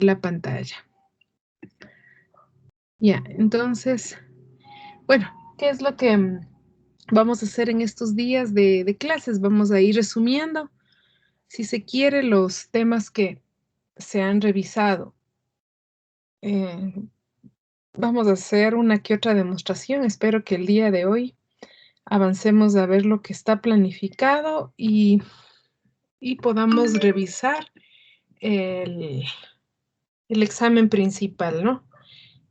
la pantalla. Ya, entonces, bueno, ¿qué es lo que vamos a hacer en estos días de clases? Vamos a ir resumiendo, si se quiere, los temas que se han revisado. Eh, Vamos a hacer una que otra demostración. Espero que el día de hoy avancemos a ver lo que está planificado y podamos revisar el, el examen principal, ¿no?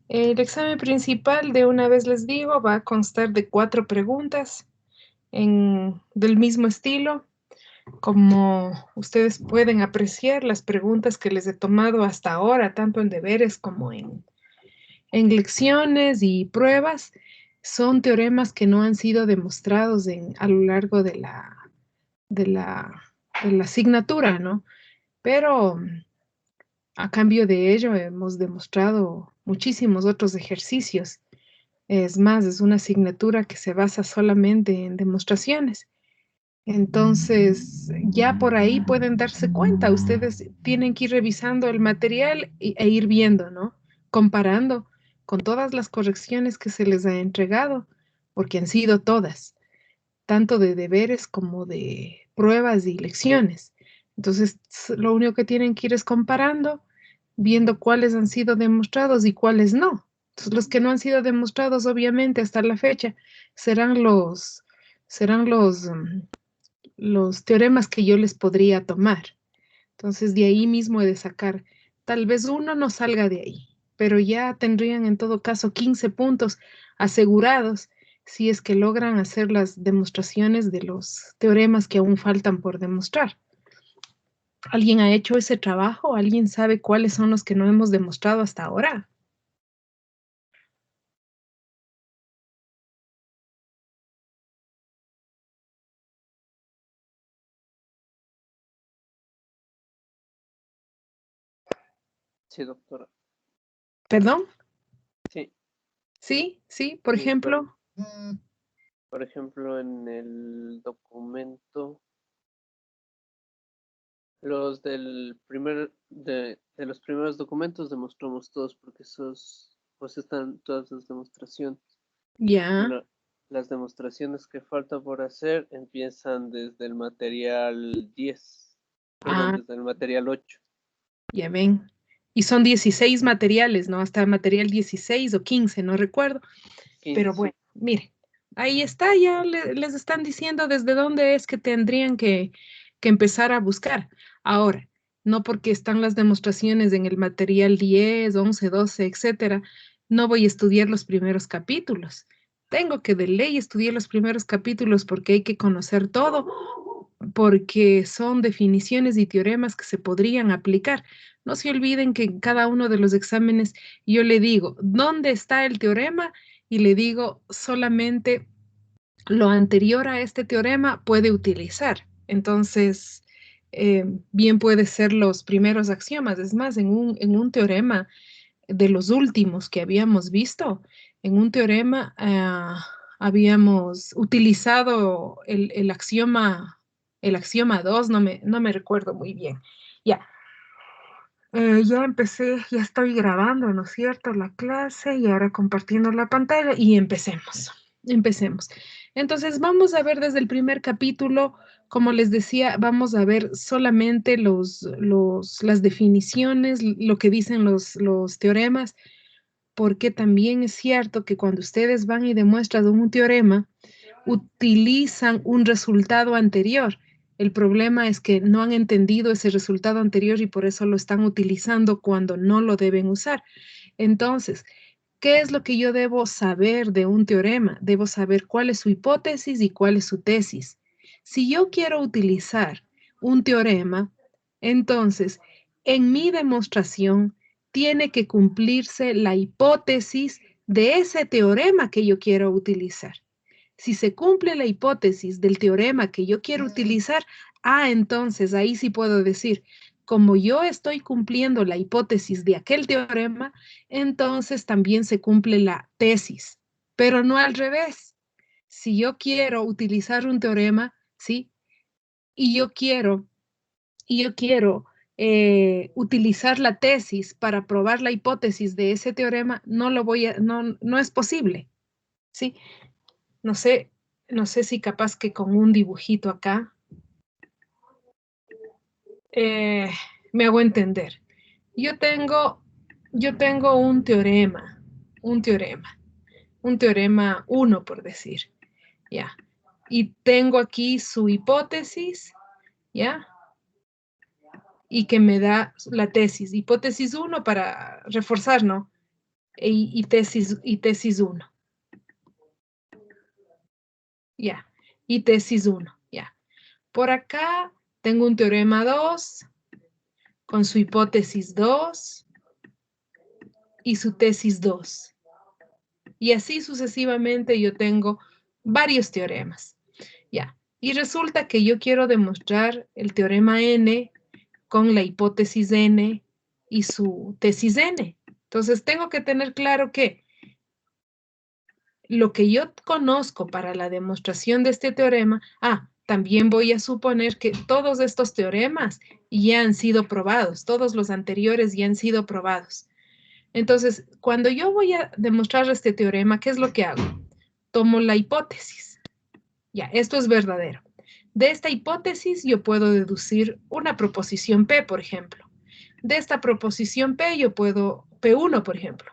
El examen principal, de una vez les digo, va a constar de 4 preguntas del mismo estilo. Como ustedes pueden apreciar, las preguntas que les he tomado hasta ahora, tanto en deberes como en lecciones y pruebas, son teoremas que no han sido demostrados a lo largo de la, de la asignatura, ¿no? Pero a cambio de ello hemos demostrado muchísimos otros ejercicios. Es más, es una asignatura que se basa solamente en demostraciones. Entonces, ya por ahí pueden darse cuenta, ustedes tienen que ir revisando el material e ir viendo, ¿no? Comparando con todas las correcciones que se les ha entregado, porque han sido todas, tanto de deberes como de pruebas y lecciones. Entonces, lo único que tienen que ir es comparando, viendo cuáles han sido demostrados y cuáles no. Entonces, los que no han sido demostrados, obviamente, hasta la fecha, serán los teoremas que yo les podría tomar. Entonces, de ahí mismo he de sacar, tal vez uno no salga de ahí, pero ya tendrían en todo caso 15 puntos asegurados si es que logran hacer las demostraciones de los teoremas que aún faltan por demostrar. ¿Alguien ha hecho ese trabajo? ¿Alguien sabe cuáles son los que no hemos demostrado hasta ahora? Sí, doctora. ¿Perdón? Sí. Sí, sí, por Sí, ejemplo. por ejemplo, en el documento, los de los primeros documentos demostramos todos porque esos, pues están todas las demostraciones. Ya. Las demostraciones que falta por hacer empiezan desde el material 10, perdón, Ah, desde el material 8. ya ven. Y son 16 materiales, ¿no? Hasta material 16 o 15, no recuerdo. 15, Pero sí. bueno, miren, ahí está, ya les están diciendo desde dónde es que tendrían que empezar a buscar. Ahora, no porque están las demostraciones en el material 10, 11, 12, etcétera, no voy a estudiar los primeros capítulos. Tengo que de ley estudiar los primeros capítulos porque hay que conocer todo, porque son definiciones y teoremas que se podrían aplicar. No se olviden que en cada uno de los exámenes yo le digo, ¿dónde está el teorema? Y le digo solamente lo anterior a este teorema puede utilizar. Entonces, bien puede ser los primeros axiomas. Es más, en un teorema de los últimos que habíamos visto, en un teorema habíamos utilizado el axioma 2, no me recuerdo muy bien. Ya, ya empecé, ya estoy grabando, ¿no es cierto? La clase y ahora compartiendo la pantalla y empecemos. Entonces vamos a ver desde el primer capítulo, como les decía, vamos a ver solamente las definiciones, lo que dicen los teoremas, porque también es cierto que cuando ustedes van y demuestran un teorema, utilizan un resultado anterior. El problema es que no han entendido ese resultado anterior y por eso lo están utilizando cuando no lo deben usar. Entonces, ¿qué es lo que yo debo saber de un teorema? Debo saber cuál es su hipótesis y cuál es su tesis. Si yo quiero utilizar un teorema, entonces, en mi demostración tiene que cumplirse la hipótesis de ese teorema que yo quiero utilizar. Si se cumple la hipótesis del teorema que yo quiero utilizar, entonces ahí sí puedo decir, como yo estoy cumpliendo la hipótesis de aquel teorema, entonces también se cumple la tesis, pero no al revés. Si yo quiero utilizar un teorema, ¿sí? Y yo quiero utilizar la tesis para probar la hipótesis de ese teorema, no es posible, ¿sí? No sé, no sé si capaz que con un dibujito acá me hago entender. Yo tengo, yo tengo un teorema, un teorema 1 por decir, ¿ya? Y tengo aquí su hipótesis, ¿ya? Y que me da la tesis, hipótesis 1 para reforzar, ¿no? Y tesis 1, ¿ya? Y tesis 1, ¿ya? Por acá tengo un teorema 2 con su hipótesis 2 y su tesis 2. Y así sucesivamente yo tengo varios teoremas. Ya. Y resulta que yo quiero demostrar el teorema N con la hipótesis N y su tesis N. Entonces tengo que tener claro que lo que yo conozco para la demostración de este teorema, también voy a suponer que todos estos teoremas ya han sido probados, todos los anteriores ya han sido probados. Entonces, cuando yo voy a demostrar este teorema, ¿qué es lo que hago? Tomo la hipótesis. Ya, esto es verdadero. De esta hipótesis yo puedo deducir una proposición P, por ejemplo. De esta proposición P yo puedo, P1, por ejemplo,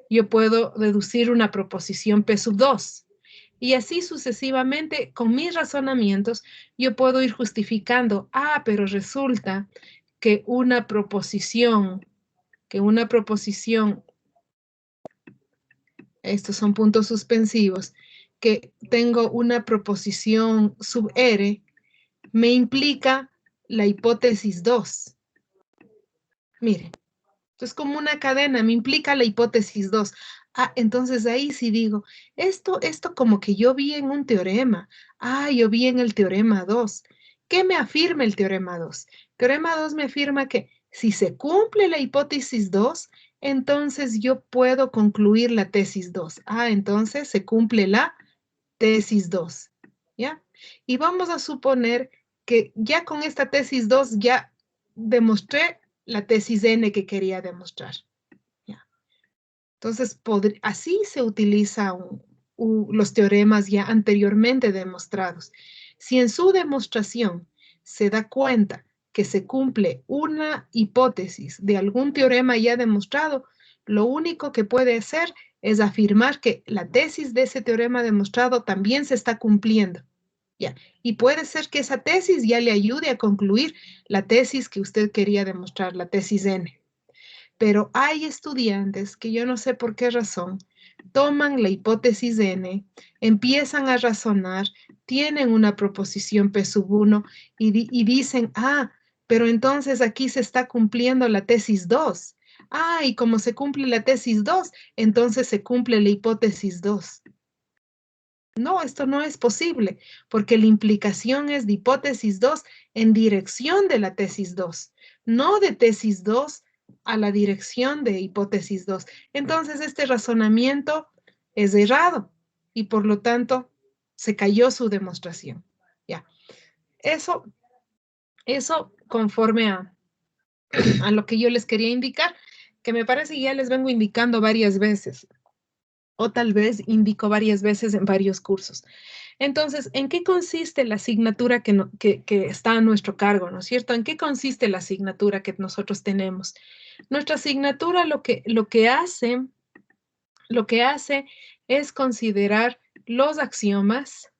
yo puedo deducir una proposición P sub 2. Y así sucesivamente, con mis razonamientos, yo puedo ir justificando, pero resulta que una proposición, estos son puntos suspensivos, que tengo una proposición sub R, me implica la hipótesis 2. Miren, es como una cadena, me implica la hipótesis 2. Entonces ahí sí digo, esto como que yo vi en un teorema. Yo vi en el teorema 2. ¿Qué me afirma el teorema 2? Teorema 2 me afirma que si se cumple la hipótesis 2, entonces yo puedo concluir la tesis 2. Entonces se cumple la tesis 2, ¿ya? Y vamos a suponer que ya con esta tesis 2 ya demostré la tesis N que quería demostrar, ¿ya? Entonces, así se utilizan los teoremas ya anteriormente demostrados. Si en su demostración se da cuenta que se cumple una hipótesis de algún teorema ya demostrado, lo único que puede hacer es afirmar que la tesis de ese teorema demostrado también se está cumpliendo. ¿Ya? Y puede ser que esa tesis ya le ayude a concluir la tesis que usted quería demostrar, la tesis N. Pero hay estudiantes que yo no sé por qué razón toman la hipótesis N, empiezan a razonar, tienen una proposición P sub 1 y dicen, pero entonces aquí se está cumpliendo la tesis 2. Y como se cumple la tesis 2, entonces se cumple la hipótesis 2. No, esto no es posible, porque la implicación es de hipótesis 2 en dirección de la tesis 2, no de tesis 2 a la dirección de hipótesis 2. Entonces, este razonamiento es errado y por lo tanto se cayó su demostración. Ya. Eso conforme a lo que yo les quería indicar, que me parece que ya les vengo indicando varias veces, o tal vez indico varias veces en varios cursos. Entonces, ¿en qué consiste la asignatura que está a nuestro cargo, ¿no es cierto? ¿En qué consiste la asignatura que nosotros tenemos? Nuestra asignatura lo que hace es considerar los axiomas,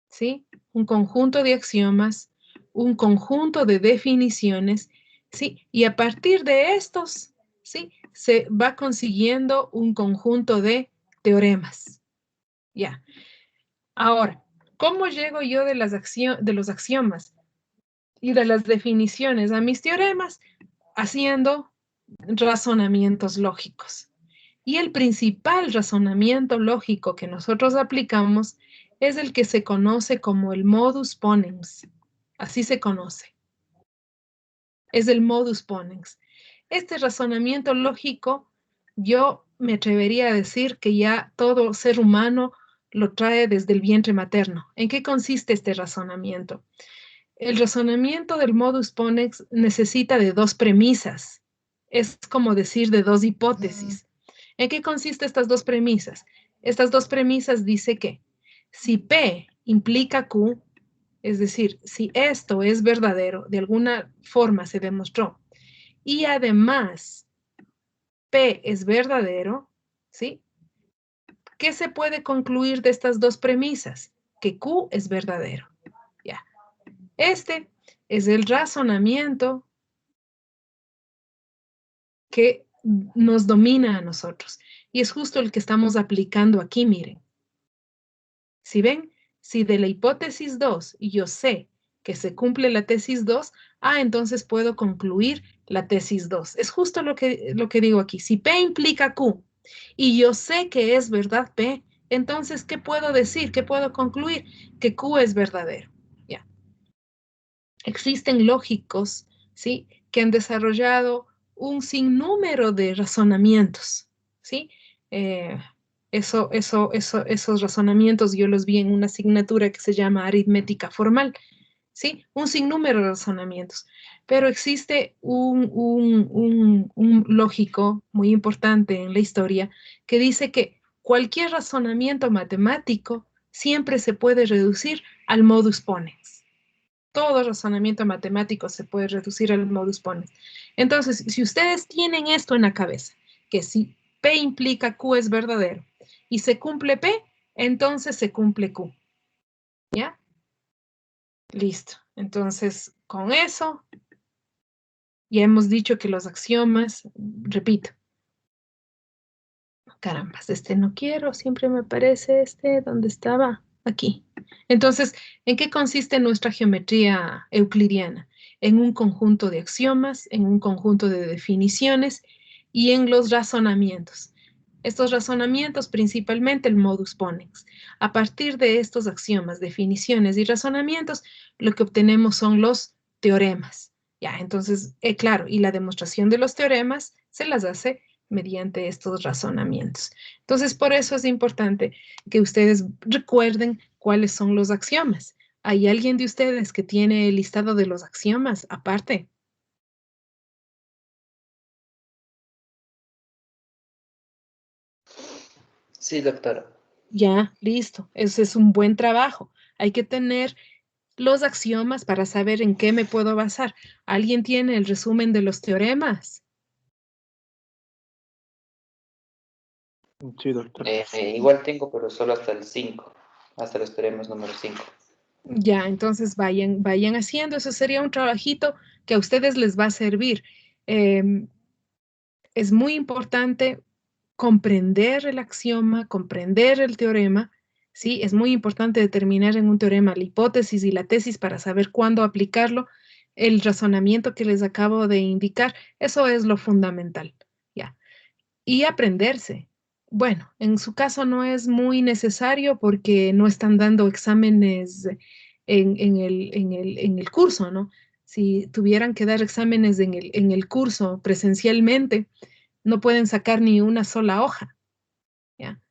¿sí? Un conjunto de axiomas, un conjunto de definiciones, ¿sí? Y a partir de estos, ¿sí? Se va consiguiendo un conjunto de teoremas. Ya. Ahora, ¿cómo llego yo de los axiomas y de las definiciones a mis teoremas? Haciendo razonamientos lógicos. Y el principal razonamiento lógico que nosotros aplicamos es el que se conoce como el modus ponens. Así se conoce. Es el modus ponens. Este razonamiento lógico, yo me atrevería a decir que ya todo ser humano lo trae desde el vientre materno. ¿En qué consiste este razonamiento? El razonamiento del modus ponens necesita de dos premisas. Es como decir de dos hipótesis. ¿En qué consisten estas dos premisas? Estas dos premisas dice que si P implica Q, es decir, si esto es verdadero, de alguna forma se demostró, y además P es verdadero, ¿sí? ¿Qué se puede concluir de estas dos premisas? Que Q es verdadero. Ya. Este es el razonamiento que nos domina a nosotros. Y es justo el que estamos aplicando aquí, miren. Si ven, si de la hipótesis 2 yo sé que se cumple la tesis 2, entonces puedo concluir la tesis 2. Es justo lo que digo aquí. Si P implica Q y yo sé que es verdad P, entonces, ¿qué puedo decir? ¿Qué puedo concluir? Que Q es verdadero. Ya. Existen lógicos, ¿sí? Que han desarrollado un sinnúmero de razonamientos, ¿sí? Eh, esos razonamientos yo los vi en una asignatura que se llama aritmética formal, ¿sí? Un sinnúmero de razonamientos. Pero existe un lógico muy importante en la historia que dice que cualquier razonamiento matemático siempre se puede reducir al modus ponens. Todo razonamiento matemático se puede reducir al modus ponens. Entonces, si ustedes tienen esto en la cabeza, que si P implica Q es verdadero y se cumple P, entonces se cumple Q. ¿Ya? Listo. Entonces, con eso, ya hemos dicho que los axiomas, repito, carambas, este no quiero, siempre me aparece este, ¿dónde estaba? Aquí. Entonces, ¿en qué consiste nuestra geometría euclidiana? En un conjunto de axiomas, en un conjunto de definiciones y en los razonamientos. Estos razonamientos, principalmente el modus ponens. A partir de estos axiomas, definiciones y razonamientos, lo que obtenemos son los teoremas. Ya, entonces, claro, y la demostración de los teoremas se las hace mediante estos razonamientos. Entonces, por eso es importante que ustedes recuerden cuáles son los axiomas. ¿Hay alguien de ustedes que tiene el listado de los axiomas aparte? Sí, doctora. Ya, listo. Ese es un buen trabajo. Hay que tener los axiomas para saber en qué me puedo basar. ¿Alguien tiene el resumen de los teoremas? Sí, doctor. Igual tengo, pero solo hasta el 5, hasta los teoremas número 5. Ya, entonces vayan haciendo. Eso sería un trabajito que a ustedes les va a servir. Es muy importante comprender el axioma, comprender el teorema, ¿sí? Es muy importante determinar en un teorema la hipótesis y la tesis para saber cuándo aplicarlo. El razonamiento que les acabo de indicar, eso es lo fundamental, ¿ya? Y aprenderse. Bueno, en su caso no es muy necesario porque no están dando exámenes en el curso, ¿no? Si tuvieran que dar exámenes en el curso presencialmente, no pueden sacar ni una sola hoja, ¿ya?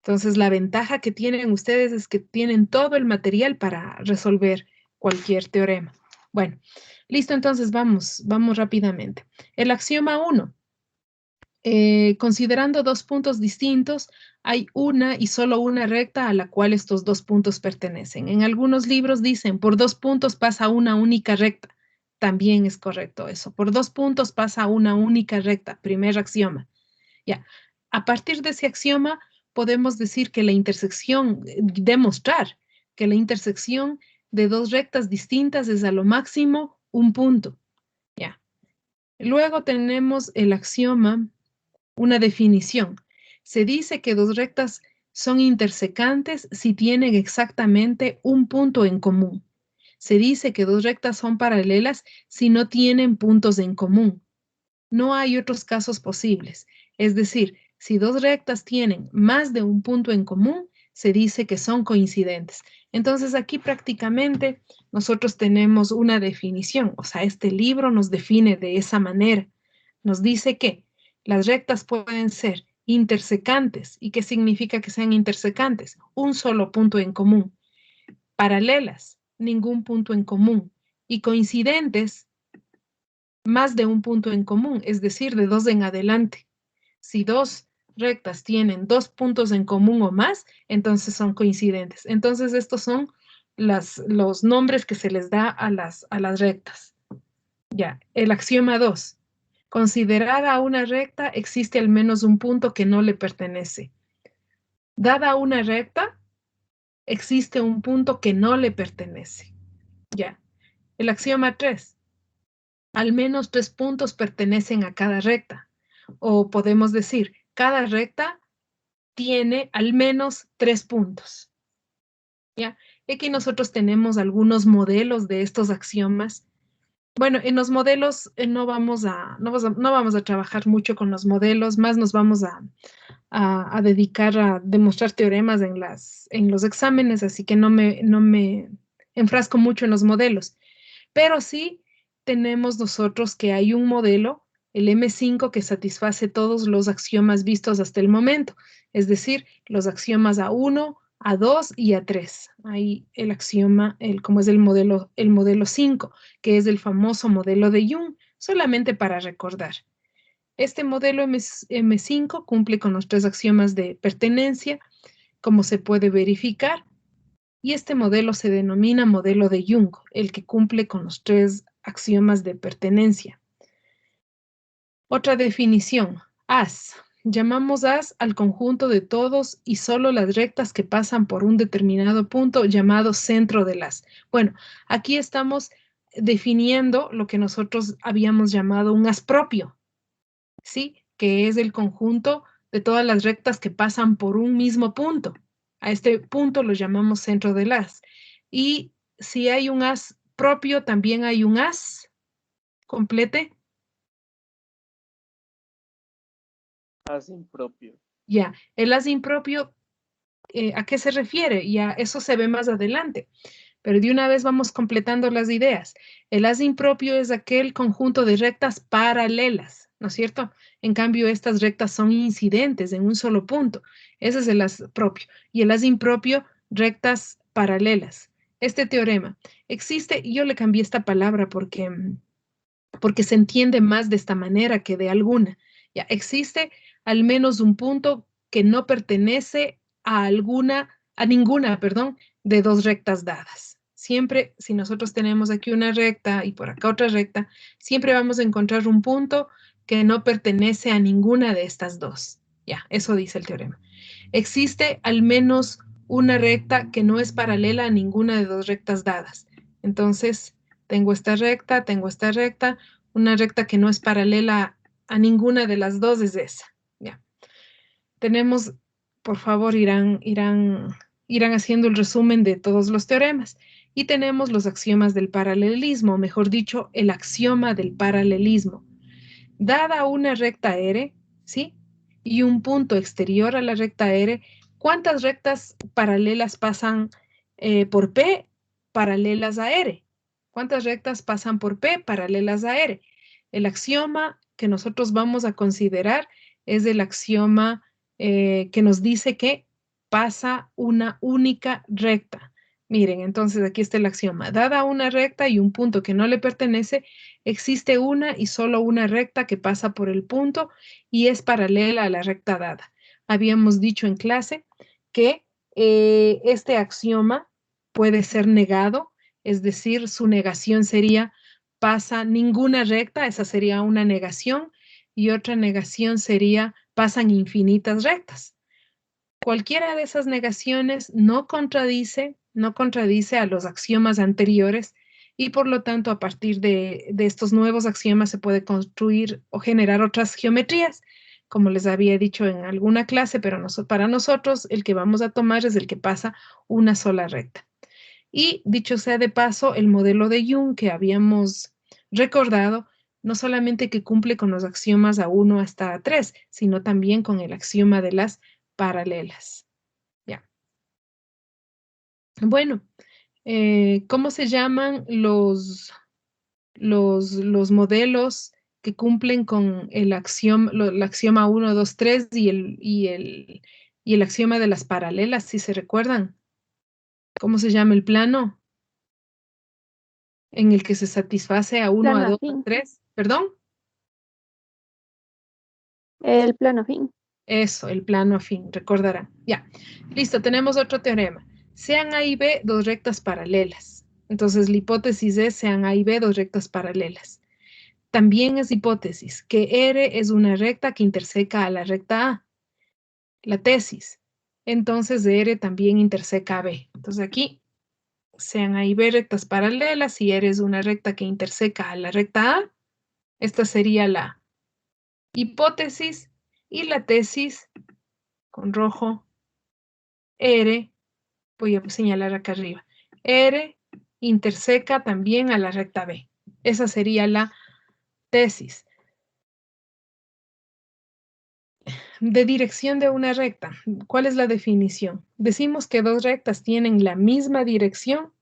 Entonces, la ventaja que tienen ustedes es que tienen todo el material para resolver cualquier teorema. Bueno, listo, entonces vamos rápidamente. El axioma 1. Considerando dos puntos distintos, hay una y solo una recta a la cual estos dos puntos pertenecen. En algunos libros dicen, por dos puntos pasa una única recta. También es correcto eso. Por dos puntos pasa una única recta. Primer axioma. Ya. A partir de ese axioma, podemos decir que la intersección, demostrar que la intersección de dos rectas distintas es a lo máximo un punto. Ya. Luego tenemos el axioma, una definición. Se dice que dos rectas son intersecantes si tienen exactamente un punto en común. Se dice que dos rectas son paralelas si no tienen puntos en común. No hay otros casos posibles. Es decir, si dos rectas tienen más de un punto en común, se dice que son coincidentes. Entonces aquí prácticamente nosotros tenemos una definición, o sea, este libro nos define de esa manera. Nos dice que las rectas pueden ser intersecantes. ¿Y qué significa que sean intersecantes? Un solo punto en común. Paralelas. ningún punto en común. Y coincidentes, más de un punto en común, es decir, de 2 en adelante. Si 2 rectas tienen 2 puntos en común o más, entonces son coincidentes. Entonces, estos son los nombres que se les da a las rectas. Ya, el axioma 2. Considerada una recta, existe al menos un punto que no le pertenece. Dada una recta, existe un punto que no le pertenece. Ya. El axioma 3. Al menos 3 puntos pertenecen a cada recta. O podemos decir, cada recta tiene al menos 3 puntos. ¿Ya? Y aquí nosotros tenemos algunos modelos de estos axiomas. Bueno, en los modelos no vamos a trabajar mucho con los modelos, más nos vamos a dedicar a demostrar teoremas en los exámenes, así que no me enfrasco mucho en los modelos. Pero sí tenemos nosotros que hay un modelo, el M5, que satisface todos los axiomas vistos hasta el momento, es decir, los axiomas A1, A2 y A3. Ahí el axioma, como es el modelo 5, que es el famoso modelo de Jung, solamente para recordar. Este modelo M5 cumple con los 3 axiomas de pertenencia, como se puede verificar, y este modelo se denomina modelo de Jung, el que cumple con los 3 axiomas de pertenencia. Otra definición, as. Llamamos as al conjunto de todos y solo las rectas que pasan por un determinado punto llamado centro del as. Bueno, aquí estamos definiendo lo que nosotros habíamos llamado un as propio, ¿sí? Que es el conjunto de todas las rectas que pasan por un mismo punto. A este punto lo llamamos centro del as. Y si hay un as propio, también hay un as complete. As impropio. Ya, el as impropio, ¿a qué se refiere? Ya, eso se ve más adelante. Pero de una vez vamos completando las ideas. El as impropio es aquel conjunto de rectas paralelas, ¿no es cierto? En cambio, estas rectas son incidentes en un solo punto. Ese es el as propio. Y el as impropio, rectas paralelas. Este teorema existe, y yo le cambié esta palabra porque se entiende más de esta manera que de alguna. Ya, existe al menos un punto que no pertenece a ninguna, perdón, de 2 rectas dadas. Siempre, si nosotros tenemos aquí una recta y por acá otra recta, siempre vamos a encontrar un punto que no pertenece a ninguna de estas 2. Ya, eso dice el teorema. Existe al menos una recta que no es paralela a ninguna de 2 rectas dadas. Entonces, tengo esta recta, una recta que no es paralela a ninguna de las 2 es esa. Ya. Tenemos, por favor, irán haciendo el resumen de todos los teoremas. Y tenemos los axiomas del paralelismo, mejor dicho, el axioma del paralelismo. Dada una recta R, ¿sí? Y un punto exterior a la recta R, ¿cuántas rectas paralelas pasan por P paralelas a R? ¿Cuántas rectas pasan por P paralelas a R? El axioma que nosotros vamos a considerar es el axioma que nos dice que pasa una única recta. Miren, entonces aquí está el axioma. Dada una recta y un punto que no le pertenece, existe una y solo una recta que pasa por el punto y es paralela a la recta dada. Habíamos dicho en clase que este axioma puede ser negado, es decir, su negación sería pasa ninguna recta, esa sería una negación, y otra negación sería pasan infinitas rectas. Cualquiera de esas negaciones no contradice a los axiomas anteriores y por lo tanto a partir de estos nuevos axiomas se puede construir o generar otras geometrías, como les había dicho en alguna clase, pero para nosotros el que vamos a tomar es el que pasa una sola recta. Y dicho sea de paso, el modelo de Jung que habíamos recordado, no solamente que cumple con los axiomas A1 hasta A3, sino también con el axioma de las paralelas. Ya. Bueno, ¿cómo se llaman los modelos que cumplen con el axioma 1, 2, 3 y el axioma de las paralelas, si se recuerdan? ¿Cómo se llama el plano? en el que se satisface a 1, a Plano 2, a afín. 3. ¿Perdón? El plano afín. Eso, el plano afín, recordarán. Ya, listo, tenemos otro teorema. Sean A y B dos rectas paralelas. Entonces, la hipótesis es sean A y B dos rectas paralelas. También es hipótesis que R es una recta que interseca a la recta A. La tesis. Entonces, R también interseca a B. Entonces, aquí sean A y B rectas paralelas y R es una recta que interseca a la recta A. Esta sería la hipótesis y la tesis con rojo. R, voy a señalar acá arriba, R interseca también a la recta B. Esa sería la tesis. De dirección de una recta, ¿cuál es la definición? Decimos que dos rectas tienen la misma dirección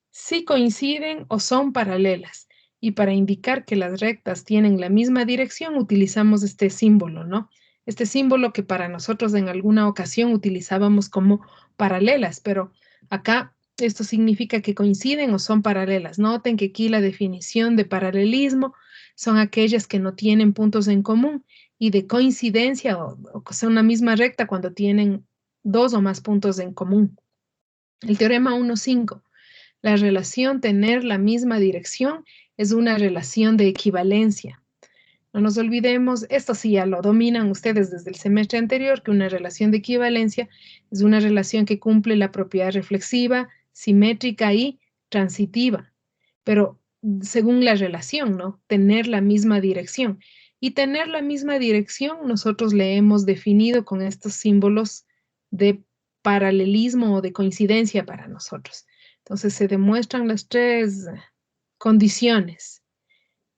si coinciden o son paralelas. Y para indicar que las rectas tienen la misma dirección, utilizamos este símbolo, ¿no? Este símbolo que para nosotros en alguna ocasión utilizábamos como paralelas, pero acá esto significa que coinciden o son paralelas. Noten que aquí la definición de paralelismo son aquellas que no tienen puntos en común y de coincidencia o que son una misma recta cuando tienen dos o más puntos en común. El teorema 1.5. La relación tener la misma dirección es una relación de equivalencia. No nos olvidemos, esto sí ya lo dominan ustedes desde el semestre anterior, que una relación de equivalencia es una relación que cumple la propiedad reflexiva, simétrica y transitiva. Pero según la relación, ¿no? Tener la misma dirección. Y tener la misma dirección nosotros le hemos definido con estos símbolos de paralelismo o de coincidencia para nosotros. Entonces se demuestran las tres condiciones.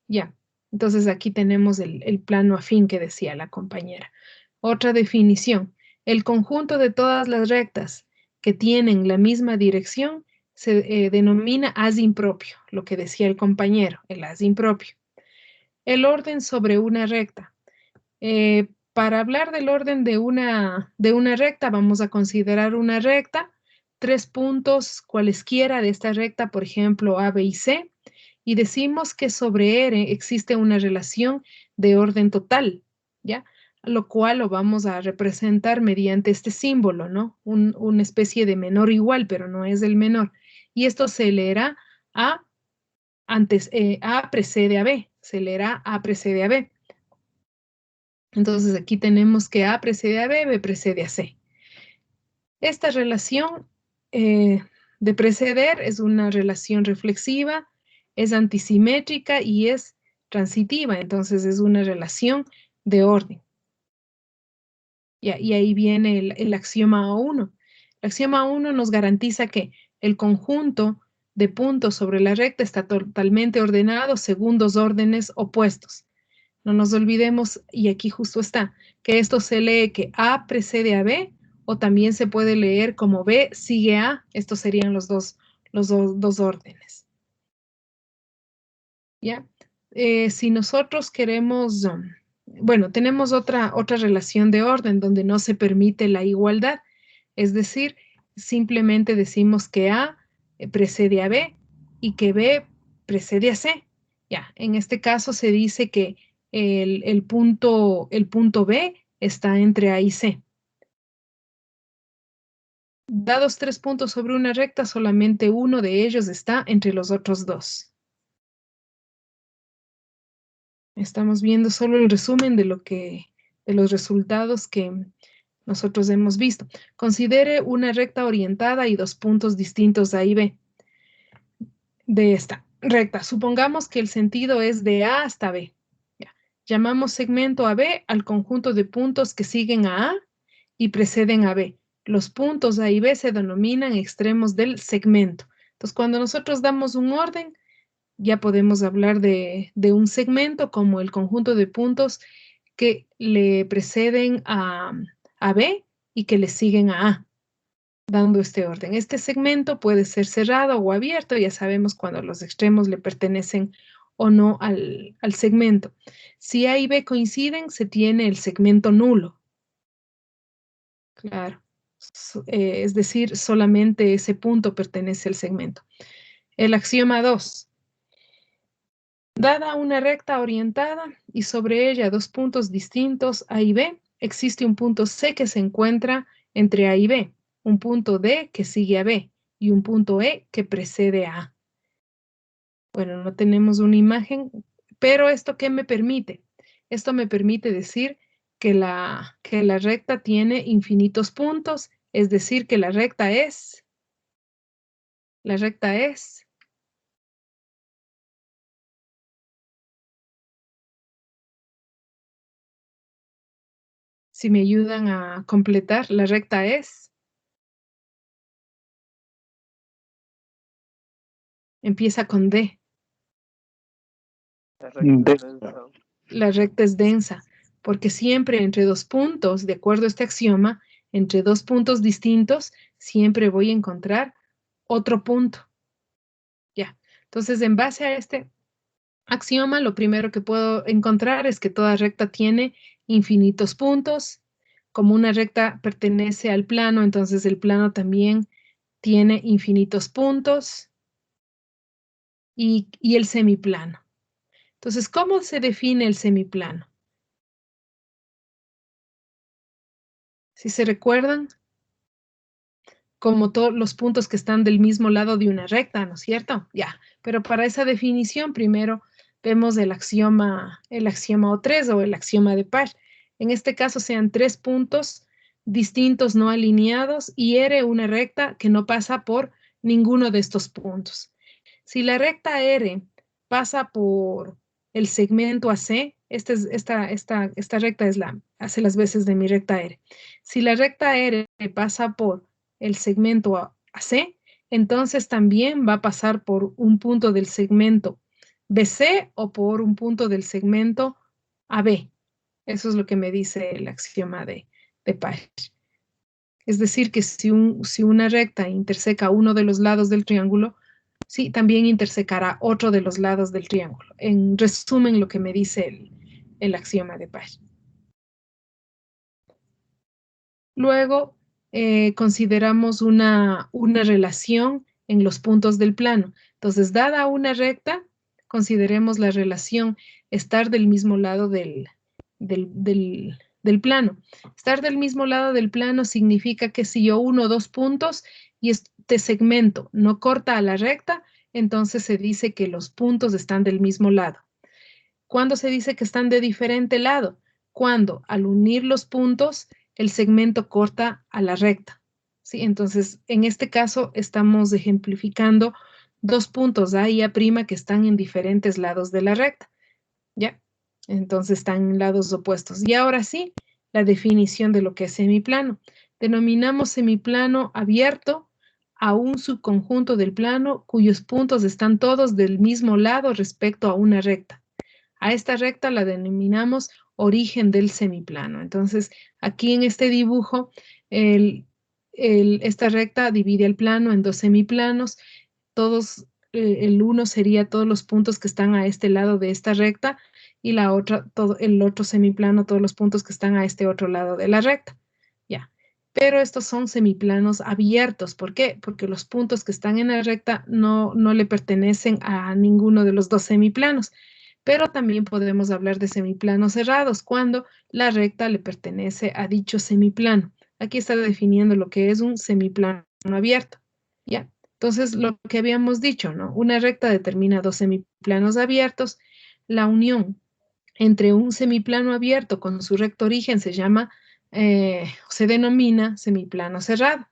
Ya, entonces aquí tenemos el plano afín que decía la compañera. Otra definición, el conjunto de todas las rectas que tienen la misma dirección se denomina haz impropio, lo que decía el compañero, el haz impropio. El orden sobre una recta. Para hablar del orden de una recta, vamos a considerar una recta, 3 puntos cualesquiera de esta recta, por ejemplo, A, B y C, y decimos que sobre R existe una relación de orden total, ¿ya? Lo cual lo vamos a representar mediante este símbolo, ¿no? Una especie de menor igual, pero no es el menor. Y esto se leerá A antes, A precede a B, se leerá A precede a B. Entonces aquí tenemos que A precede a B, B precede a C. Esta relación de preceder es una relación reflexiva, es antisimétrica y es transitiva, entonces es una relación de orden. Y ahí viene el axioma 1. El axioma 1 nos garantiza que el conjunto de puntos sobre la recta está totalmente ordenado según dos órdenes opuestos. No nos olvidemos, y aquí justo está, que esto se lee que A precede a B, o también se puede leer como B sigue A. Estos serían los dos órdenes. ¿Ya? Si nosotros queremos, bueno, tenemos otra relación de orden donde no se permite la igualdad, es decir, simplemente decimos que A precede a B y que B precede a C. Ya, en este caso se dice que el punto B está entre A y C. Dados 3 puntos sobre una recta, solamente uno de ellos está entre los otros dos. Estamos viendo solo el resumen de los resultados que nosotros hemos visto. Considere una recta orientada y dos puntos distintos A y B de esta recta. Supongamos que el sentido es de A hasta B. Ya. Llamamos segmento a B al conjunto de puntos que siguen a A y preceden a B. Los puntos A y B se denominan extremos del segmento. Entonces, cuando nosotros damos un orden, ya podemos hablar de un segmento como el conjunto de puntos que le preceden a B y que le siguen a A, dando este orden. Este segmento puede ser cerrado o abierto, ya sabemos cuando los extremos le pertenecen o no al segmento. Si A y B coinciden, se tiene el segmento nulo. Claro, es decir, solamente ese punto pertenece al segmento. El axioma 2. Dada una recta orientada y sobre ella dos puntos distintos A y B, existe un punto C que se encuentra entre A y B, un punto D que sigue a B y un punto E que precede a A. Bueno, no tenemos una imagen, pero ¿esto qué me permite? Esto me permite decir que la recta tiene infinitos puntos, es decir, que la recta es, si me ayudan a completar, la recta es, empieza con D. La recta es densa. La recta es densa, porque siempre entre dos puntos, de acuerdo a este axioma, entre dos puntos distintos, siempre voy a encontrar otro punto. Ya, entonces en base a este axioma, lo primero que puedo encontrar es que toda recta tiene infinitos puntos. Como una recta pertenece al plano, entonces el plano también tiene infinitos puntos y el semiplano. Entonces, ¿cómo se define el semiplano? Si se recuerdan, como todos los puntos que están del mismo lado de una recta, ¿no es cierto? Ya, pero para esa definición primero vemos el axioma O3 o el axioma de par. En este caso sean tres puntos distintos no alineados y R una recta que no pasa por ninguno de estos puntos. Si la recta R pasa por el segmento AC, esta recta hace las veces de mi recta R. Si la recta R pasa por el segmento AC, entonces también va a pasar por un punto del segmento BC o por un punto del segmento AB. Eso es lo que me dice el axioma de Paresh. Es decir, que si una recta interseca uno de los lados del triángulo, sí, también intersecará otro de los lados del triángulo. En resumen, lo que me dice el axioma de Paresh. Luego, consideramos una relación en los puntos del plano. Entonces, dada una recta, consideremos la relación estar del mismo lado del plano. Estar del mismo lado del plano significa que si yo uno dos puntos y este segmento no corta a la recta, entonces se dice que los puntos están del mismo lado. ¿Cuándo se dice que están de diferente lado? Cuando al unir los puntos, el segmento corta a la recta. ¿Sí? Entonces, en este caso, estamos ejemplificando dos puntos A y A' que están en diferentes lados de la recta. ¿Ya? Entonces, están en lados opuestos. Y ahora sí, la definición de lo que es semiplano. Denominamos semiplano abierto a un subconjunto del plano cuyos puntos están todos del mismo lado respecto a una recta. A esta recta la denominamos origen del semiplano. Entonces, aquí en este dibujo, esta recta divide el plano en dos semiplanos. Todos, el uno sería todos los puntos que están a este lado de esta recta y la otra, el otro semiplano, todos los puntos que están a este otro lado de la recta. Ya. Pero estos son semiplanos abiertos. ¿Por qué? Porque los puntos que están en la recta no le pertenecen a ninguno de los dos semiplanos. Pero también podemos hablar de semiplanos cerrados cuando la recta le pertenece a dicho semiplano. Aquí está definiendo lo que es un semiplano abierto. ¿Ya? Entonces, lo que habíamos dicho, ¿no? Una recta determina dos semiplanos abiertos. La unión entre un semiplano abierto con su recto origen se llama, se denomina semiplano cerrado.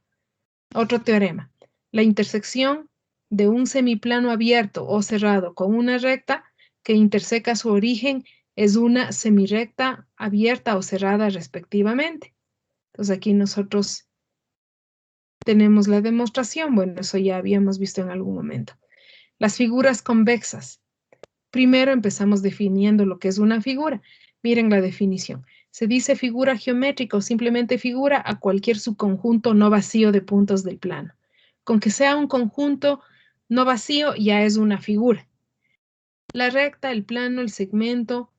Otro teorema. La intersección de un semiplano abierto o cerrado con una recta que interseca su origen es una semirrecta abierta o cerrada respectivamente. Entonces aquí nosotros tenemos la demostración. Bueno, eso ya habíamos visto en algún momento. Las figuras convexas. Primero empezamos definiendo lo que es una figura. Miren la definición. Se dice figura geométrica o simplemente figura a cualquier subconjunto no vacío de puntos del plano. Con que sea un conjunto no vacío ya es una figura. La recta, el plano, el segmento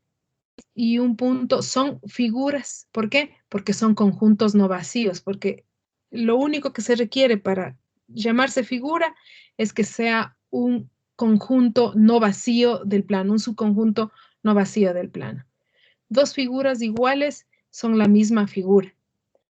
y un punto son figuras. ¿Por qué? Porque son conjuntos no vacíos, porque lo único que se requiere para llamarse figura es que sea un conjunto no vacío del plano, un subconjunto no vacío del plano. Dos figuras iguales son la misma figura.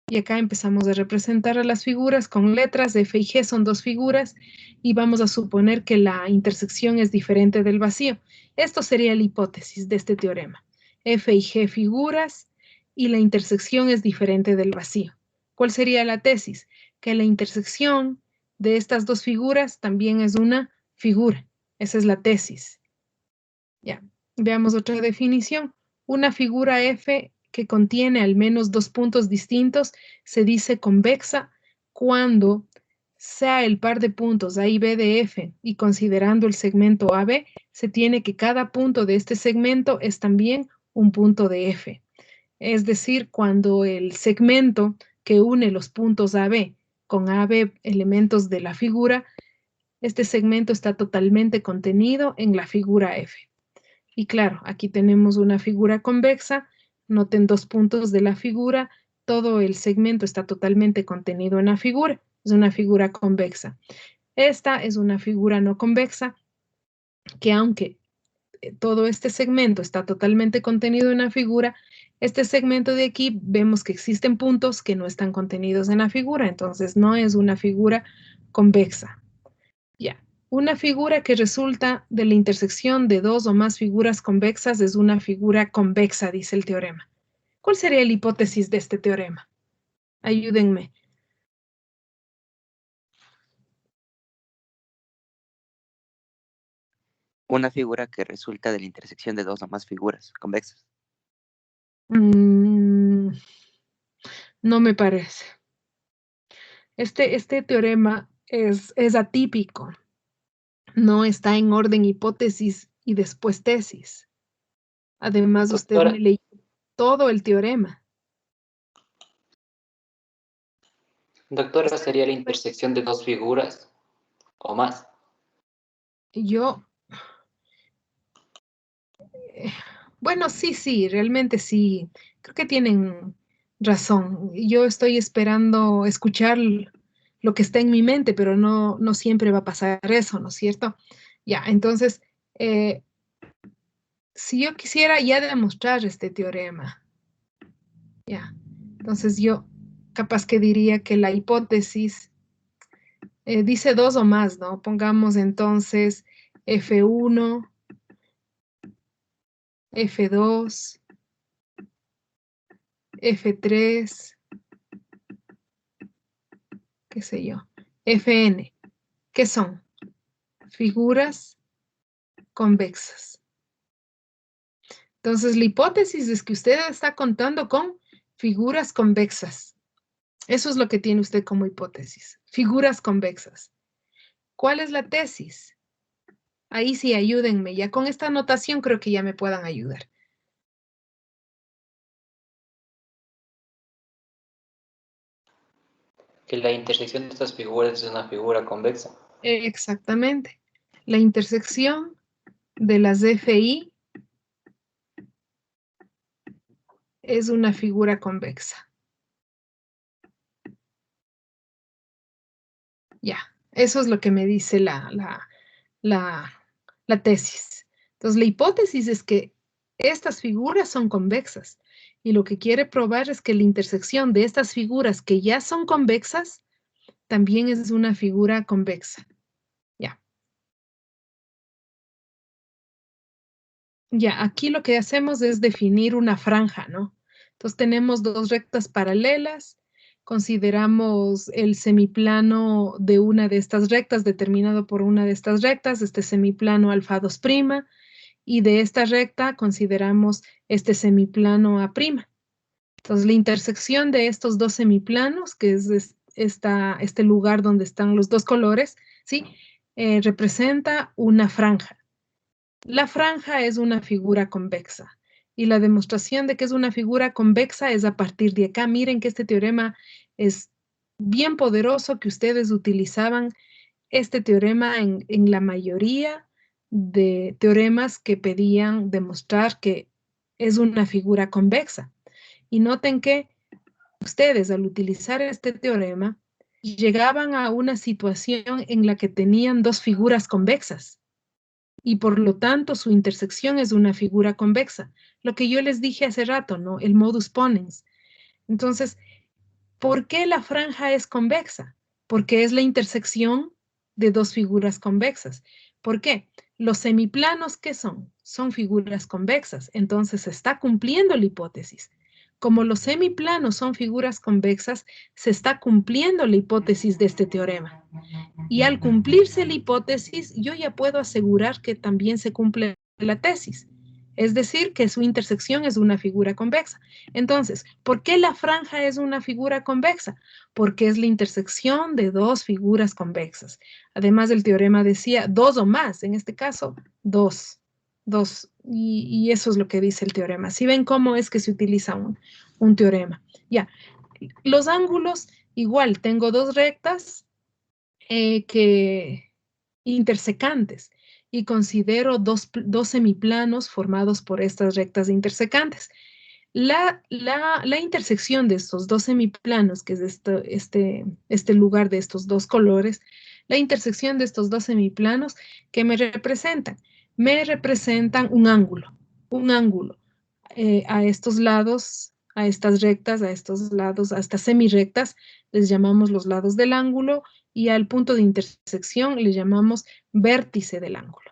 Y acá empezamos a representar a las figuras con letras. F y G son dos figuras y vamos a suponer que la intersección es diferente del vacío. Esto sería la hipótesis de este teorema. F y G figuras y la intersección es diferente del vacío. ¿Cuál sería la tesis? Que la intersección de estas dos figuras también es una figura. Esa es la tesis. Ya, veamos otra definición. Una figura F que contiene al menos dos puntos distintos se dice convexa cuando sea el par de puntos A y B de F y considerando el segmento AB, se tiene que cada punto de este segmento es también un punto de F. Es decir, cuando el segmento que une los puntos AB con AB elementos de la figura, este segmento está totalmente contenido en la figura F. Y claro, aquí tenemos una figura convexa. Noten dos puntos de la figura. Todo el segmento está totalmente contenido en la figura. Es una figura convexa. Esta es una figura no convexa que aunque todo este segmento está totalmente contenido en la figura, este segmento de aquí vemos que existen puntos que no están contenidos en la figura. Entonces no es una figura convexa. Ya. Una figura que resulta de la intersección de dos o más figuras convexas es una figura convexa, dice el teorema. ¿Cuál sería la hipótesis de este teorema? Ayúdenme. Una figura que resulta de la intersección de dos o más figuras convexas. No me parece. Este teorema es atípico. No está en orden hipótesis y después tesis. Además, usted me Doctora, leyó todo el teorema. doctora, sería la intersección de dos figuras o más. Yo, bueno, sí, realmente sí. Creo que tienen razón. Yo estoy esperando escuchar lo que está en mi mente, pero no siempre va a pasar eso, ¿no es cierto? Ya, entonces, eh, si yo quisiera ya demostrar este teorema, ya, entonces yo capaz que diría que la hipótesis dice dos o más, ¿no? Pongamos entonces F1, F2, F3, qué sé yo, Fn. ¿Qué son? Figuras convexas. Entonces, la hipótesis es que usted está contando con figuras convexas. Eso es lo que tiene usted como hipótesis. Figuras convexas. ¿Cuál es la tesis? Ahí sí, ayúdenme. Ya con esta anotación creo que ya me puedan ayudar. Que la intersección de estas figuras es una figura convexa. Exactamente. La intersección de las FI es una figura convexa. Ya, eso es lo que me dice la tesis. Entonces, la hipótesis es que estas figuras son convexas y lo que quiere probar es que la intersección de estas figuras que ya son convexas también es una figura convexa. Ya. Ya, aquí lo que hacemos es definir una franja, ¿no? Entonces tenemos dos rectas paralelas, consideramos el semiplano de una de estas rectas determinado por una de estas rectas, este semiplano alfa 2', y de esta recta consideramos este semiplano A'. Entonces la intersección de estos dos semiplanos, que es este lugar donde están los dos colores, ¿sí? Representa una franja. La franja es una figura convexa y la demostración de que es una figura convexa es a partir de acá. Miren que este teorema es bien poderoso, que ustedes utilizaban este teorema en la mayoría de teoremas que pedían demostrar que es una figura convexa. Y noten que ustedes al utilizar este teorema llegaban a una situación en la que tenían dos figuras convexas. y por lo tanto su intersección es una figura convexa. Lo que yo les dije hace rato, ¿no? El modus ponens. Entonces, ¿por qué la franja es convexa? Porque es la intersección de dos figuras convexas. ¿Por qué? Los semiplanos, ¿qué son? Son figuras convexas. Entonces, se está cumpliendo la hipótesis. Como los semiplanos son figuras convexas, se está cumpliendo la hipótesis de este teorema. Y al cumplirse la hipótesis, yo ya puedo asegurar que también se cumple la tesis. Es decir, que su intersección es una figura convexa. Entonces, ¿por qué la franja es una figura convexa? Porque es la intersección de dos figuras convexas. Además, el teorema decía dos o más, en este caso, dos. Y eso es lo que dice el teorema. Si ven cómo es que se utiliza un teorema. Ya, los ángulos, igual, tengo dos rectas que intersecantes y considero dos semiplanos formados por estas rectas intersecantes. La intersección de estos dos semiplanos, que es este lugar de estos dos colores, la intersección de estos dos semiplanos, ¿qué me representan? Me representan un ángulo a estos lados, a estas rectas, a estos lados, a estas semirrectas, les llamamos los lados del ángulo y al punto de intersección le llamamos vértice del ángulo.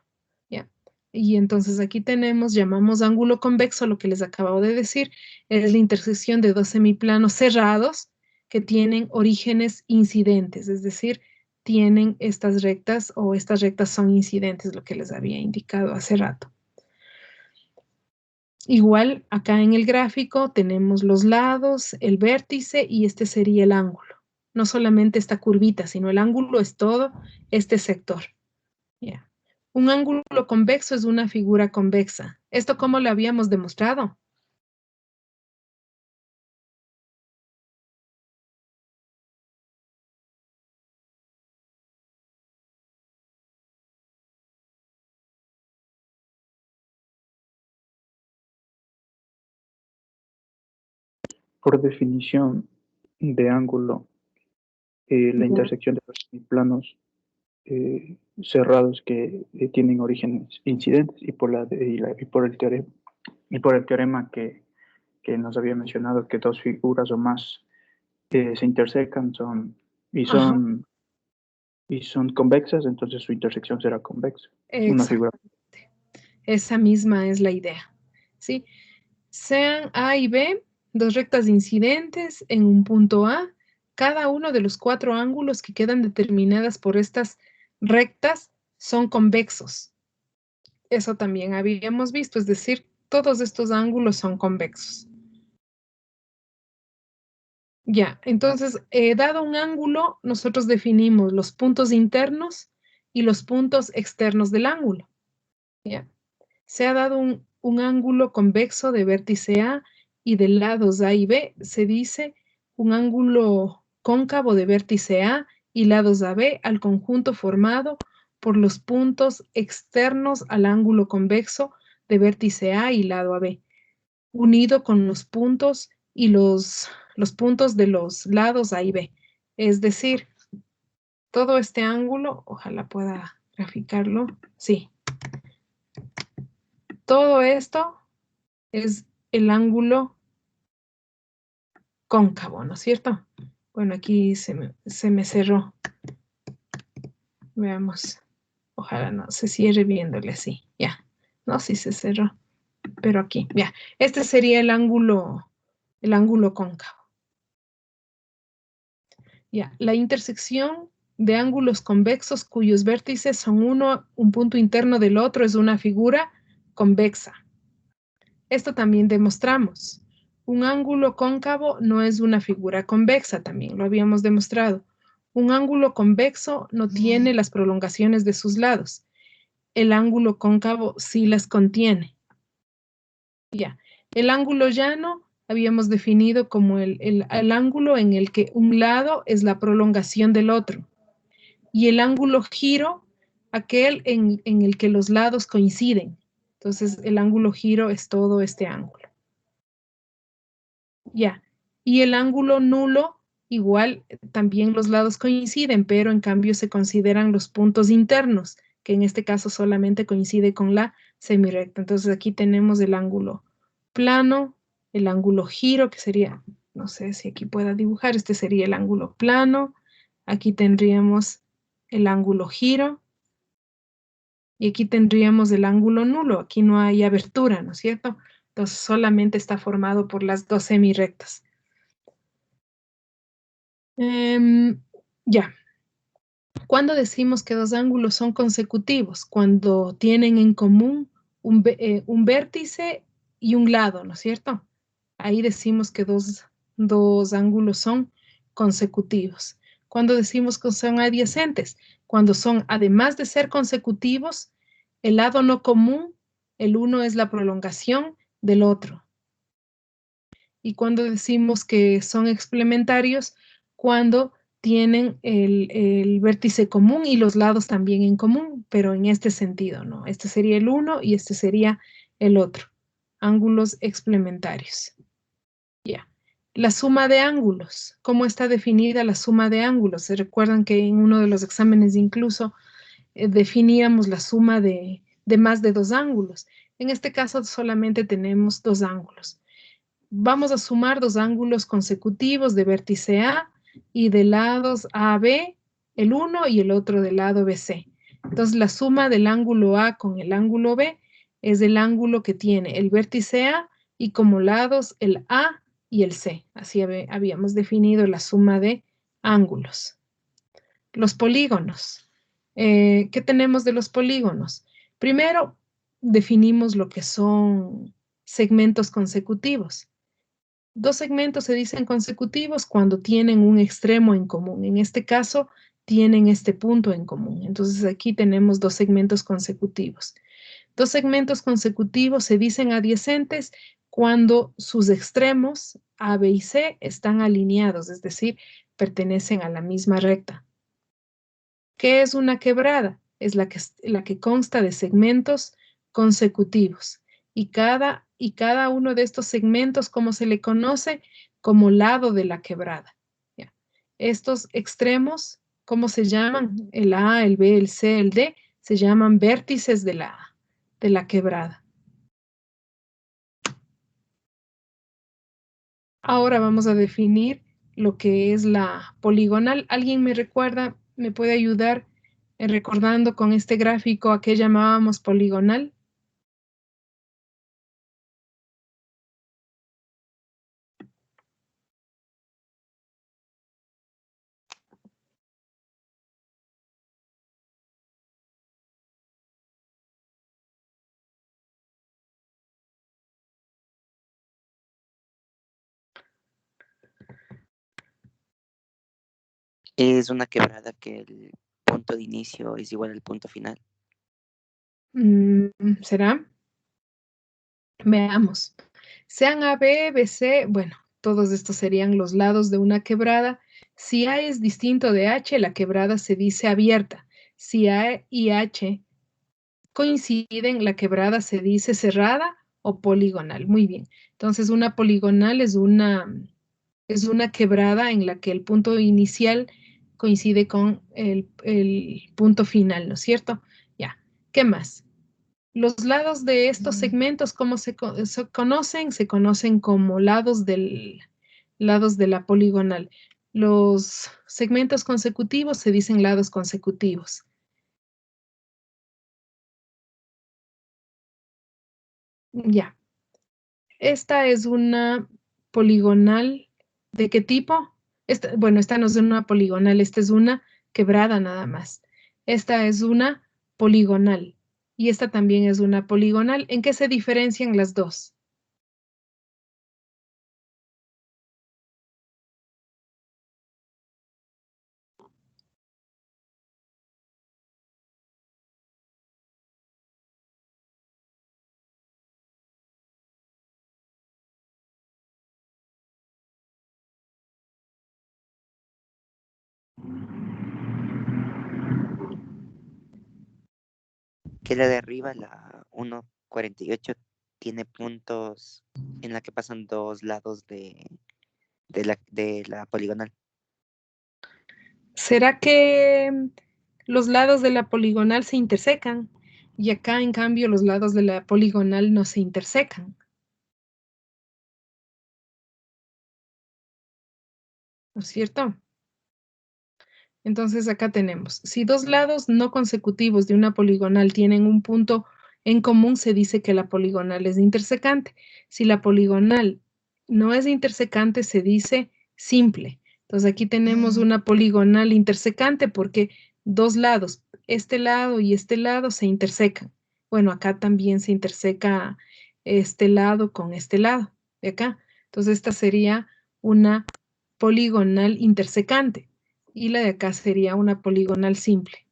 ¿Ya? Y entonces aquí tenemos, llamamos ángulo convexo, lo que les acabo de decir, es la intersección de dos semiplanos cerrados que tienen orígenes incidentes, es decir, tienen estas rectas o estas rectas son incidentes, lo que les había indicado hace rato. Igual, acá en el gráfico tenemos los lados, el vértice y este sería el ángulo. No solamente esta curvita, sino el ángulo es todo este sector. Yeah. Un ángulo convexo es una figura convexa. ¿Esto cómo lo habíamos demostrado? Por definición de ángulo, la intersección de los planos cerrados que tienen orígenes incidentes y por el teorema que nos había mencionado que dos figuras o más se intersecan y son convexas, entonces su intersección será convexa. Una figura. Esa misma es la idea. ¿Sí? Sean A y B, dos rectas incidentes en un punto A, cada uno de los cuatro ángulos que quedan determinadas por estas rectas son convexos. Eso también habíamos visto, es decir, todos estos ángulos son convexos. Ya, entonces, dado un ángulo, nosotros definimos los puntos internos y los puntos externos del ángulo. ¿Ya? Se ha dado un ángulo convexo de vértice A y de lados A y B, se dice un ángulo cóncavo de vértice A y lados AB al conjunto formado por los puntos externos al ángulo convexo de vértice A y lado AB, unido con los puntos y los puntos de los lados A y B. Es decir, todo este ángulo, ojalá pueda graficarlo, sí. Todo esto es el ángulo cóncavo, ¿no es cierto? Bueno, aquí se me cerró. Veamos. Ojalá no se cierre viéndole así. Ya. No, sí se cerró. Pero aquí, ya. Este sería el ángulo cóncavo. Ya. La intersección de ángulos convexos cuyos vértices son un punto interno del otro es una figura convexa. Esto también demostramos. Un ángulo cóncavo no es una figura convexa, también lo habíamos demostrado. Un ángulo convexo no tiene las prolongaciones de sus lados. El ángulo cóncavo sí las contiene. Ya. El ángulo llano habíamos definido como el ángulo en el que un lado es la prolongación del otro. Y el ángulo giro, aquel en el que los lados coinciden. Entonces, el ángulo giro es todo este ángulo. Ya. Y el ángulo nulo, igual, también los lados coinciden, pero en cambio se consideran los puntos internos, que en este caso solamente coincide con la semirrecta. Entonces aquí tenemos el ángulo plano, el ángulo giro, que sería, no sé si aquí pueda dibujar, este sería el ángulo plano. Aquí tendríamos el ángulo giro. Y aquí tendríamos el ángulo nulo. Aquí no hay abertura, ¿no es cierto? Entonces solamente está formado por las dos semirrectas. Ya. ¿Cuándo decimos que dos ángulos son consecutivos? Cuando tienen en común un vértice y un lado, ¿no es cierto? Ahí decimos que dos ángulos son consecutivos. Cuando decimos que son adyacentes, cuando son, además de ser consecutivos, el lado no común, el uno es la prolongación del otro. Y cuando decimos que son explementarios, cuando tienen el vértice común y los lados también en común, pero en este sentido, ¿no? Este sería el uno y este sería el otro. Ángulos explementarios. Ya. La suma de ángulos. ¿Cómo está definida la suma de ángulos? ¿Se recuerdan que en uno de los exámenes incluso definíamos la suma de más de dos ángulos? En este caso solamente tenemos dos ángulos. Vamos a sumar dos ángulos consecutivos de vértice A y de lados AB, el uno y el otro del lado BC. Entonces la suma del ángulo A con el ángulo B es el ángulo que tiene el vértice A y como lados el A y el C. Así habíamos definido la suma de ángulos. Los polígonos. ¿Qué tenemos de los polígonos? Primero, definimos lo que son segmentos consecutivos. Dos segmentos se dicen consecutivos cuando tienen un extremo en común. En este caso, tienen este punto en común. Entonces, aquí tenemos dos segmentos consecutivos. Dos segmentos consecutivos se dicen adyacentes cuando sus extremos A, B y C están alineados, es decir, pertenecen a la misma recta. ¿Qué es una quebrada? Es la que consta de segmentos consecutivos. Y cada uno de estos segmentos, ¿cómo se le conoce? Como lado de la quebrada. ¿Ya? Estos extremos, ¿cómo se llaman? El A, el B, el C, el D, se llaman vértices de la quebrada. Ahora vamos a definir lo que es la poligonal. ¿Alguien me recuerda, me puede ayudar recordando con este gráfico a qué llamábamos poligonal? Es una quebrada que el punto de inicio es igual al punto final. ¿Será? Veamos. Sean A, B, B, C, bueno, todos estos serían los lados de una quebrada. Si A es distinto de H, la quebrada se dice abierta. Si A y H coinciden, la quebrada se dice cerrada o poligonal. Muy bien. Entonces, una poligonal es una quebrada en la que el punto inicial coincide con el punto final, ¿no es cierto? Ya. ¿Qué más? Los lados de estos segmentos, ¿cómo se conocen? Se conocen como lados de la poligonal. Los segmentos consecutivos se dicen lados consecutivos. Ya. Esta es una poligonal. ¿De qué tipo? Bueno, esta no es una poligonal, esta es una quebrada nada más. Esta es una poligonal y esta también es una poligonal. ¿En qué se diferencian las dos? Que la de arriba, la 1,48, tiene puntos en la que pasan dos lados de la poligonal. ¿Será que los lados de la poligonal se intersecan y acá, en cambio, los lados de la poligonal no se intersecan. ¿No es cierto? Entonces acá tenemos, si dos lados no consecutivos de una poligonal tienen un punto en común, se dice que la poligonal es intersecante. Si la poligonal no es intersecante, se dice simple. Entonces aquí tenemos una poligonal intersecante porque dos lados, este lado y este lado, se intersecan. Bueno, acá también se interseca este lado con este lado de acá. Entonces esta sería una poligonal intersecante y la de acá sería una poligonal simple.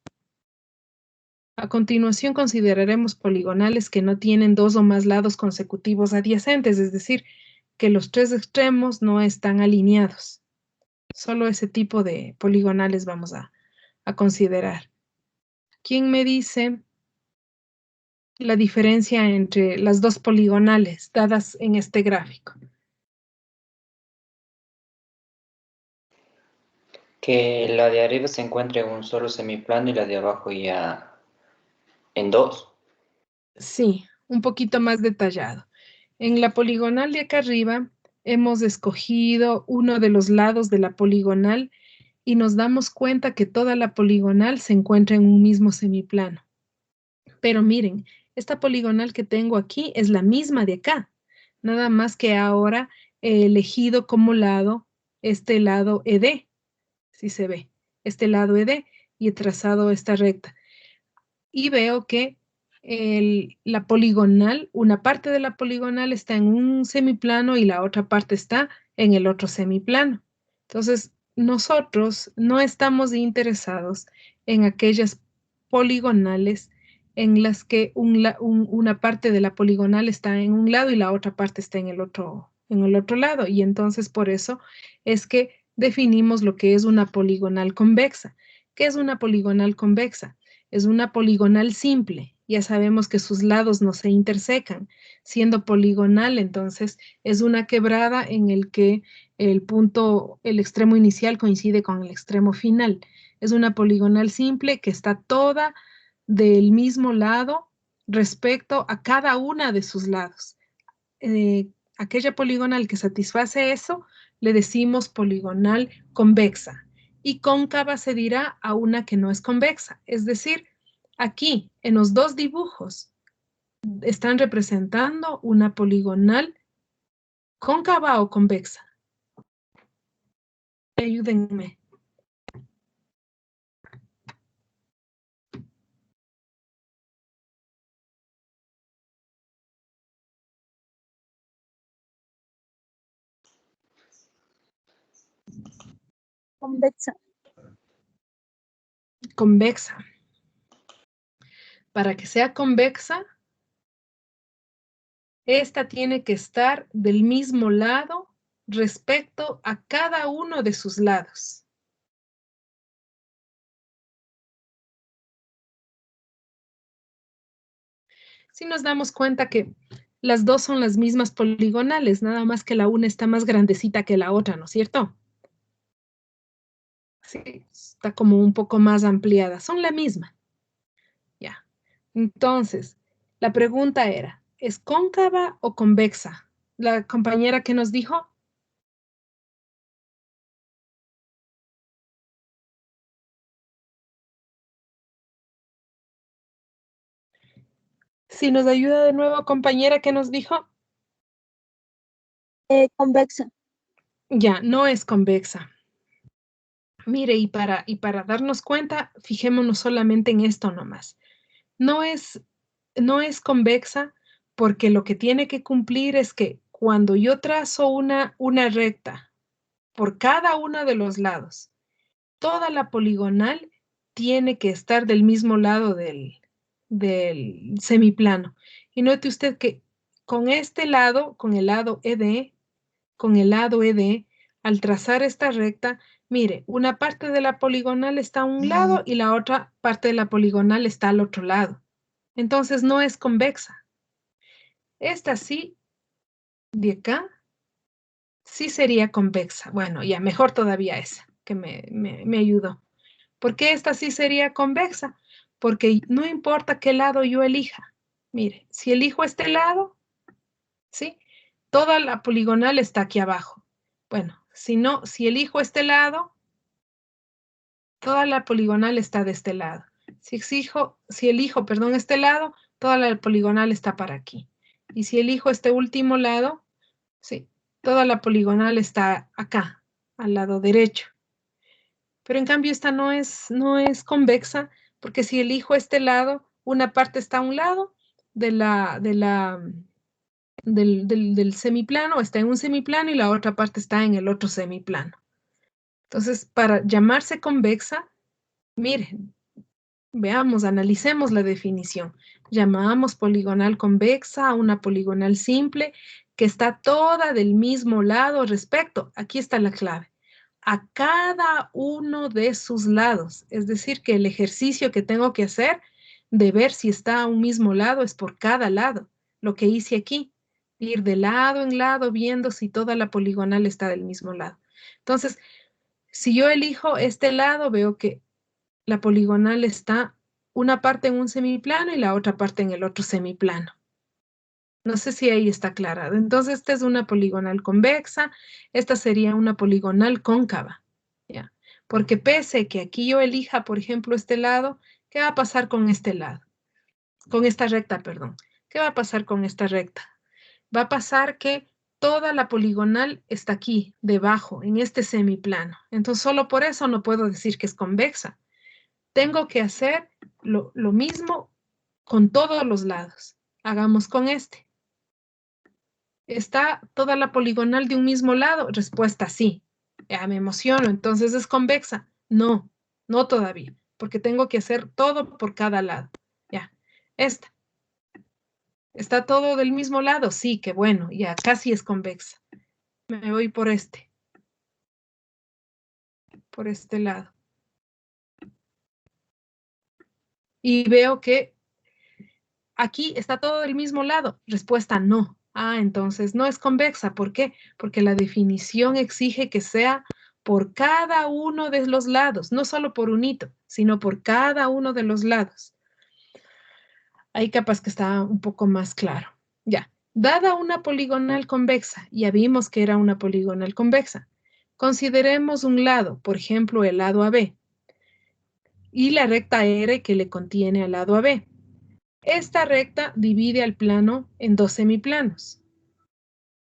A continuación consideraremos poligonales que no tienen dos o más lados consecutivos adyacentes, es decir, que los tres extremos no están alineados. Solo ese tipo de poligonales vamos a considerar. ¿Quién me dice la diferencia entre las dos poligonales dadas en este gráfico? Que la de arriba se encuentre en un solo semiplano y la de abajo ya en dos. Sí, un poquito más detallado. En la poligonal de acá arriba hemos escogido uno de los lados de la poligonal y nos damos cuenta que toda la poligonal se encuentra en un mismo semiplano. Pero miren, esta poligonal que tengo aquí es la misma de acá, nada más que ahora he elegido como lado este lado ED, si se ve, este lado ED, y he trazado esta recta. Y veo que la poligonal, una parte de la poligonal está en un semiplano y la otra parte está en el otro semiplano. Entonces, nosotros no estamos interesados en aquellas poligonales en las que una parte de la poligonal está en un lado y la otra parte está en el otro lado. Y entonces por eso es que definimos lo que es una poligonal convexa. ¿Qué es una poligonal convexa? Es una poligonal simple. Ya sabemos que sus lados no se intersecan. Siendo poligonal, entonces, es una quebrada en el que el extremo inicial coincide con el extremo final. Es una poligonal simple que está toda del mismo lado respecto a cada una de sus lados. Aquella poligonal que satisface eso, le decimos poligonal convexa. Y cóncava se dirá a una que no es convexa. Es decir, aquí en los dos dibujos están representando una poligonal cóncava o convexa. Ayúdenme. Convexa. Convexa. Para que sea convexa, esta tiene que estar del mismo lado respecto a cada uno de sus lados. Si nos damos cuenta que las dos son las mismas poligonales, nada más que la una está más grandecita que la otra, ¿no es cierto? Sí, está como un poco más ampliada. Son la misma. Ya. Entonces, la pregunta era, ¿es cóncava o convexa? La compañera que nos dijo, si nos ayuda de nuevo, compañera que nos dijo, Convexa. ya, no es convexa. Mire, y para darnos cuenta, fijémonos solamente en esto nomás. No es convexa porque lo que tiene que cumplir es que cuando yo trazo una recta por cada uno de los lados, toda la poligonal tiene que estar del mismo lado del semiplano. Y note usted que con este lado, con el lado ED, al trazar esta recta, mire, una parte de la poligonal está a un lado y la otra parte de la poligonal está al otro lado. Entonces no es convexa. Esta sí, de acá, sí sería convexa. Bueno, ya mejor todavía esa, que me ayudó. ¿Por qué esta sí sería convexa? Porque no importa qué lado yo elija. Mire, si elijo este lado, ¿sí? Toda la poligonal está aquí abajo. Bueno, si no, si elijo este lado, toda la poligonal está de este lado. Si elijo, perdón, este lado, toda la poligonal está para aquí. Y si elijo este último lado, sí, toda la poligonal está acá, al lado derecho. Pero en cambio esta no es convexa, porque si elijo este lado, una parte está a un lado del semiplano, está en un semiplano y la otra parte está en el otro semiplano. Entonces, para llamarse convexa, miren, veamos, analicemos la definición. Llamamos poligonal convexa a una poligonal simple que está toda del mismo lado respecto, aquí está la clave, a cada uno de sus lados. Es decir, que el ejercicio que tengo que hacer de ver si está a un mismo lado es por cada lado. Lo que hice aquí, ir de lado en lado viendo si toda la poligonal está del mismo lado. Entonces, si yo elijo este lado, veo que la poligonal está una parte en un semiplano y la otra parte en el otro semiplano. No sé si ahí está aclarado. Entonces, esta es una poligonal convexa, esta sería una poligonal cóncava, ¿ya? Porque pese que aquí yo elija, por ejemplo, este lado, ¿qué va a pasar con este lado? Con esta recta, perdón. ¿Qué va a pasar con esta recta? Va a pasar que toda la poligonal está aquí, debajo, en este semiplano. Entonces, solo por eso no puedo decir que es convexa. Tengo que hacer lo mismo con todos los lados. Hagamos con este. ¿Está toda la poligonal de un mismo lado? Respuesta sí. Ya me emociono, entonces es convexa. No, no todavía, porque tengo que hacer todo por cada lado. Ya, esta. ¿Está todo del mismo lado? Sí, qué bueno, ya casi es convexa. Me voy por este lado. Y veo que aquí está todo del mismo lado. Respuesta no. Ah, entonces no es convexa. ¿Por qué? Porque la definición exige que sea por cada uno de los lados, no solo por un hito, sino por cada uno de los lados. Ahí capaz que está un poco más claro. Ya, dada una poligonal convexa, ya vimos que era una poligonal convexa. Consideremos un lado, por ejemplo, el lado AB, y la recta R que le contiene al lado AB. Esta recta divide al plano en dos semiplanos.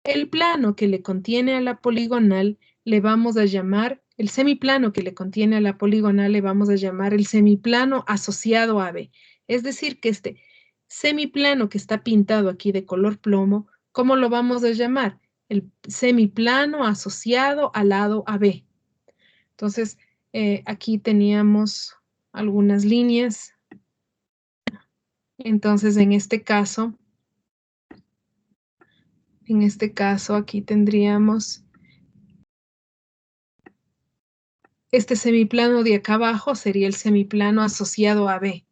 El plano que le contiene a la poligonal le vamos a llamar, el semiplano que le contiene a la poligonal le vamos a llamar el semiplano asociado a B. Es decir, que este semiplano que está pintado aquí de color plomo, ¿cómo lo vamos a llamar? El semiplano asociado al lado AB. Entonces, aquí teníamos algunas líneas. Entonces, en este caso aquí tendríamos este semiplano de acá abajo sería el semiplano asociado a B.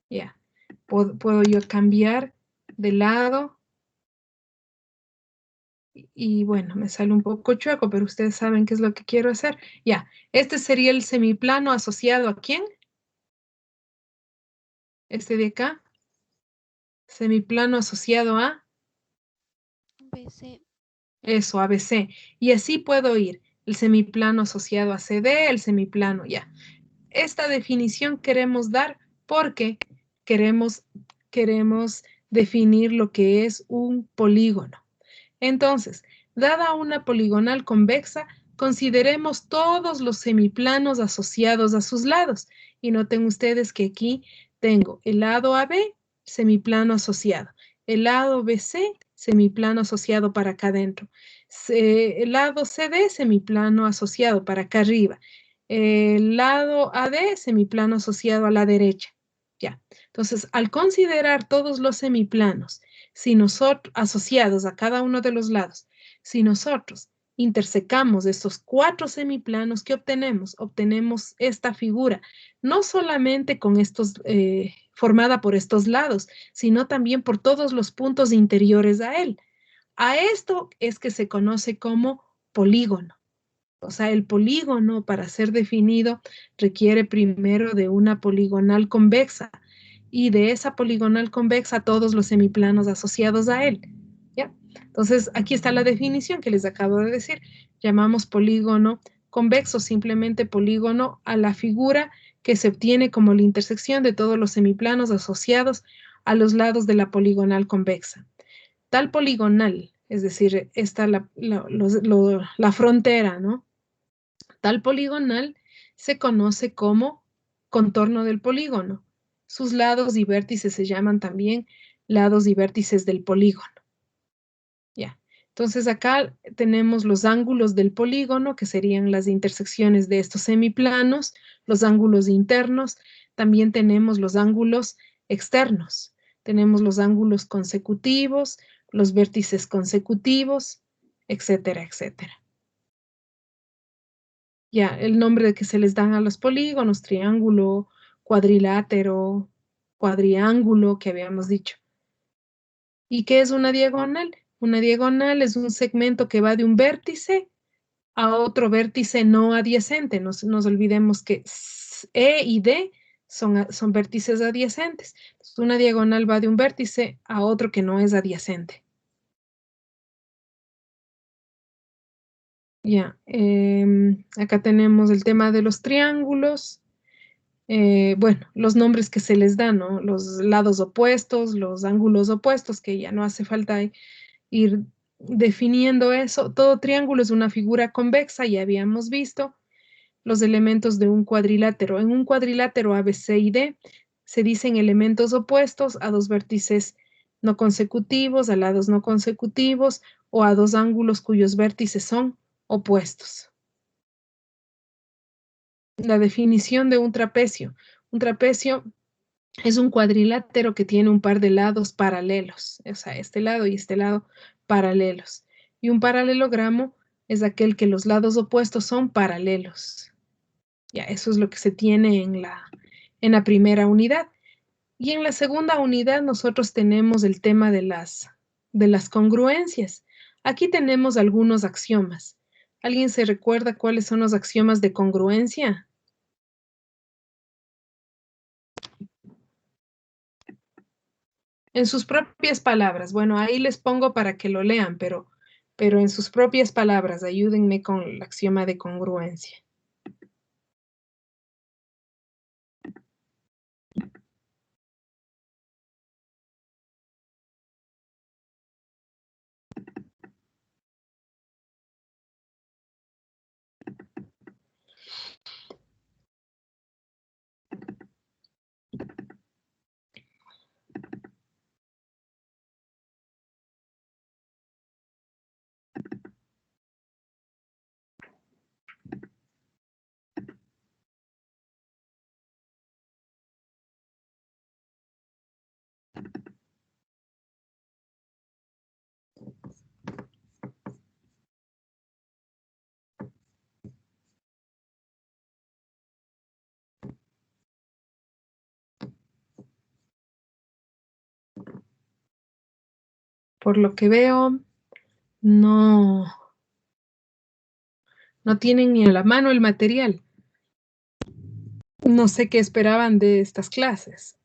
Ya, puedo yo cambiar de lado. Y bueno, me sale un poco chueco, pero ustedes saben qué es lo que quiero hacer. Ya, este sería el semiplano asociado ¿a quién? Este de acá. Semiplano asociado a BC. eso, ABC. Y así puedo ir. El semiplano asociado a CD, el semiplano, ya. Esta definición queremos dar porque queremos definir lo que es un polígono. Entonces, dada una poligonal convexa, consideremos todos los semiplanos asociados a sus lados. Y noten ustedes que aquí tengo el lado AB, semiplano asociado. El lado BC, semiplano asociado para acá adentro. El lado CD, semiplano asociado para acá arriba. El lado AD, semiplano asociado a la derecha. Ya. Entonces, al considerar todos los semiplanos, si nosotros, asociados a cada uno de los lados, si nosotros intersecamos estos 4 semiplanos, ¿qué obtenemos? Obtenemos esta figura, no solamente con estos, formada por estos lados, sino también por todos los puntos interiores a él. A esto es que se conoce como polígono. O sea, el polígono para ser definido requiere primero de una poligonal convexa y de esa poligonal convexa todos los semiplanos asociados a él. ¿Ya? Entonces, aquí está la definición que les acabo de decir. Llamamos polígono convexo, simplemente polígono a la figura que se obtiene como la intersección de todos los semiplanos asociados a los lados de la poligonal convexa. Tal poligonal, es decir, esta la frontera, ¿no? Tal poligonal se conoce como contorno del polígono. Sus lados y vértices se llaman también lados y vértices del polígono. Ya. Entonces acá tenemos los ángulos del polígono, que serían las intersecciones de estos semiplanos, los ángulos internos, también tenemos los ángulos externos, tenemos los ángulos consecutivos, los vértices consecutivos, etcétera, etcétera. Ya, el nombre que se les dan a los polígonos, triángulo, cuadrilátero, cuadriángulo, que habíamos dicho. ¿Y qué es una diagonal? Una diagonal es un segmento que va de un vértice a otro vértice no adyacente. No nos olvidemos que E y D son vértices adyacentes. Entonces, una diagonal va de un vértice a otro que no es adyacente. Ya, acá tenemos el tema de los triángulos. Bueno, los nombres que se les dan, ¿no? Los lados opuestos, los ángulos opuestos, que ya no hace falta ir definiendo eso. Todo triángulo es una figura convexa, ya habíamos visto los elementos de un cuadrilátero. En un cuadrilátero A, B, C y D se dicen elementos opuestos a dos vértices no consecutivos, a lados no consecutivos o a dos ángulos cuyos vértices son opuestos. La definición de un trapecio. Un trapecio es un cuadrilátero que tiene un par de lados paralelos, o sea, este lado y este lado paralelos. Y un paralelogramo es aquel que los lados opuestos son paralelos. Ya, eso es lo que se tiene en la primera unidad. Y en la segunda unidad nosotros tenemos el tema de las congruencias. Aquí tenemos algunos axiomas. ¿Alguien se recuerda cuáles son los axiomas de congruencia? En sus propias palabras. Bueno, ahí les pongo para que lo lean, pero en sus propias palabras, ayúdenme con el axioma de congruencia. Por lo que veo, no tienen ni a la mano el material. No sé qué esperaban de estas clases.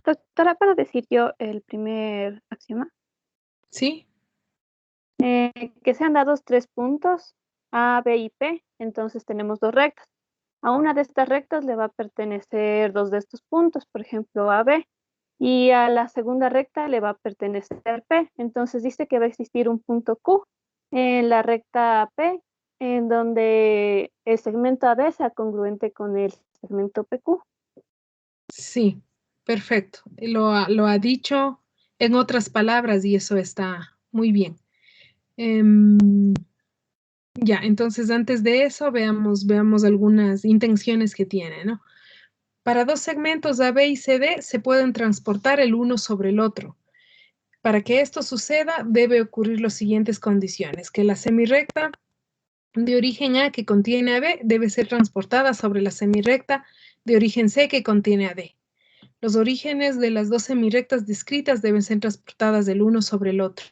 Doctora, ¿puedo decir yo el primer axioma? ¿Sí? Que sean dados 3 puntos, A, B y P, entonces tenemos 2 rectas. A una de estas rectas le va a pertenecer 2 de estos puntos, por ejemplo, AB, y a la segunda recta le va a pertenecer P. Entonces dice que va a existir un punto Q en la recta P, en donde el segmento AB sea congruente con el segmento PQ. Sí, perfecto. Lo ha dicho en otras palabras y eso está muy bien. Ya, entonces antes de eso veamos algunas intenciones que tiene, ¿no? Para dos segmentos AB y CD se pueden transportar el uno sobre el otro. Para que esto suceda, debe ocurrir las siguientes condiciones: que la semirrecta de origen A que contiene a B debe ser transportada sobre la semirrecta de origen C que contiene a D. Los orígenes de las dos semirrectas descritas deben ser transportadas del uno sobre el otro.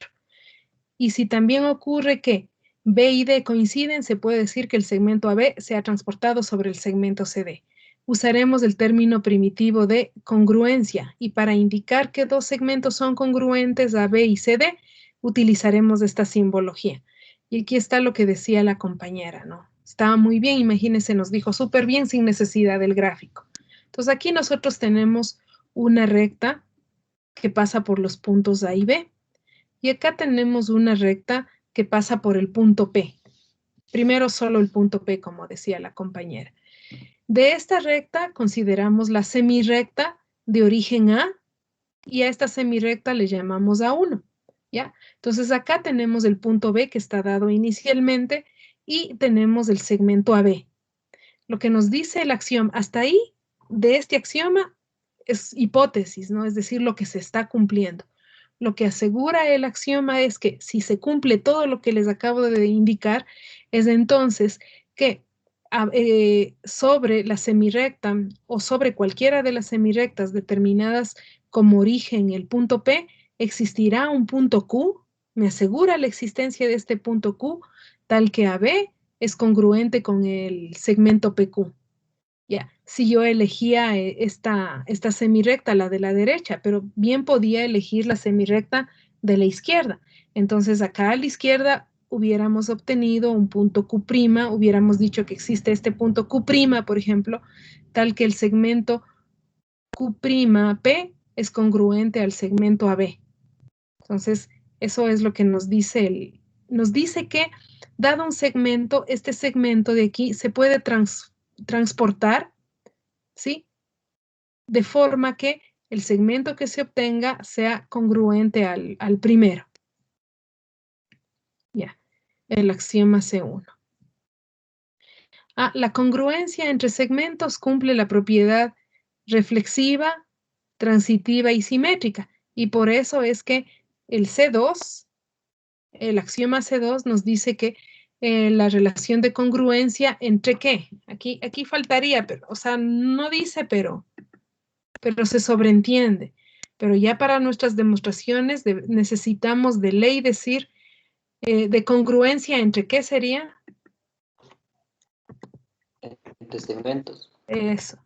Y si también ocurre que B y D coinciden, se puede decir que el segmento AB se ha transportado sobre el segmento CD. Usaremos el término primitivo de congruencia y para indicar que dos segmentos son congruentes AB y CD, utilizaremos esta simbología. Y aquí está lo que decía la compañera, ¿no? Estaba muy bien, imagínense, nos dijo súper bien sin necesidad del gráfico. Entonces aquí nosotros tenemos una recta que pasa por los puntos A y B. Y acá tenemos una recta que pasa por el punto P. Primero solo el punto P, como decía la compañera. De esta recta consideramos la semirrecta de origen A y a esta semirrecta le llamamos A1. ¿Ya? Entonces acá tenemos el punto B que está dado inicialmente y tenemos el segmento AB. Lo que nos dice el axioma, hasta ahí, de este axioma, es hipótesis, ¿no? Es decir, lo que se está cumpliendo. Lo que asegura el axioma es que si se cumple todo lo que les acabo de indicar, es entonces que sobre la semirrecta o sobre cualquiera de las semirrectas determinadas como origen el punto P, existirá un punto Q, me asegura la existencia de este punto Q, tal que AB es congruente con el segmento PQ. Ya, si yo elegía esta semirrecta, la de la derecha, pero bien podía elegir la semirrecta de la izquierda. Entonces acá a la izquierda hubiéramos obtenido un punto Q', hubiéramos dicho que existe este punto Q', por ejemplo, tal que el segmento Q'P es congruente al segmento AB. Entonces, eso es lo que nos dice nos dice que dado un segmento, este segmento de aquí se puede transportar, ¿sí? De forma que el segmento que se obtenga sea congruente al primero. Ya, el axioma C1. La congruencia entre segmentos cumple la propiedad reflexiva, transitiva y simétrica. Y por eso es que el C2, el axioma C2 nos dice que la relación de congruencia entre qué. Aquí faltaría, pero, o sea, no dice pero se sobreentiende. Pero ya para nuestras demostraciones necesitamos de ley decir de congruencia entre qué sería. Entre segmentos. Eso.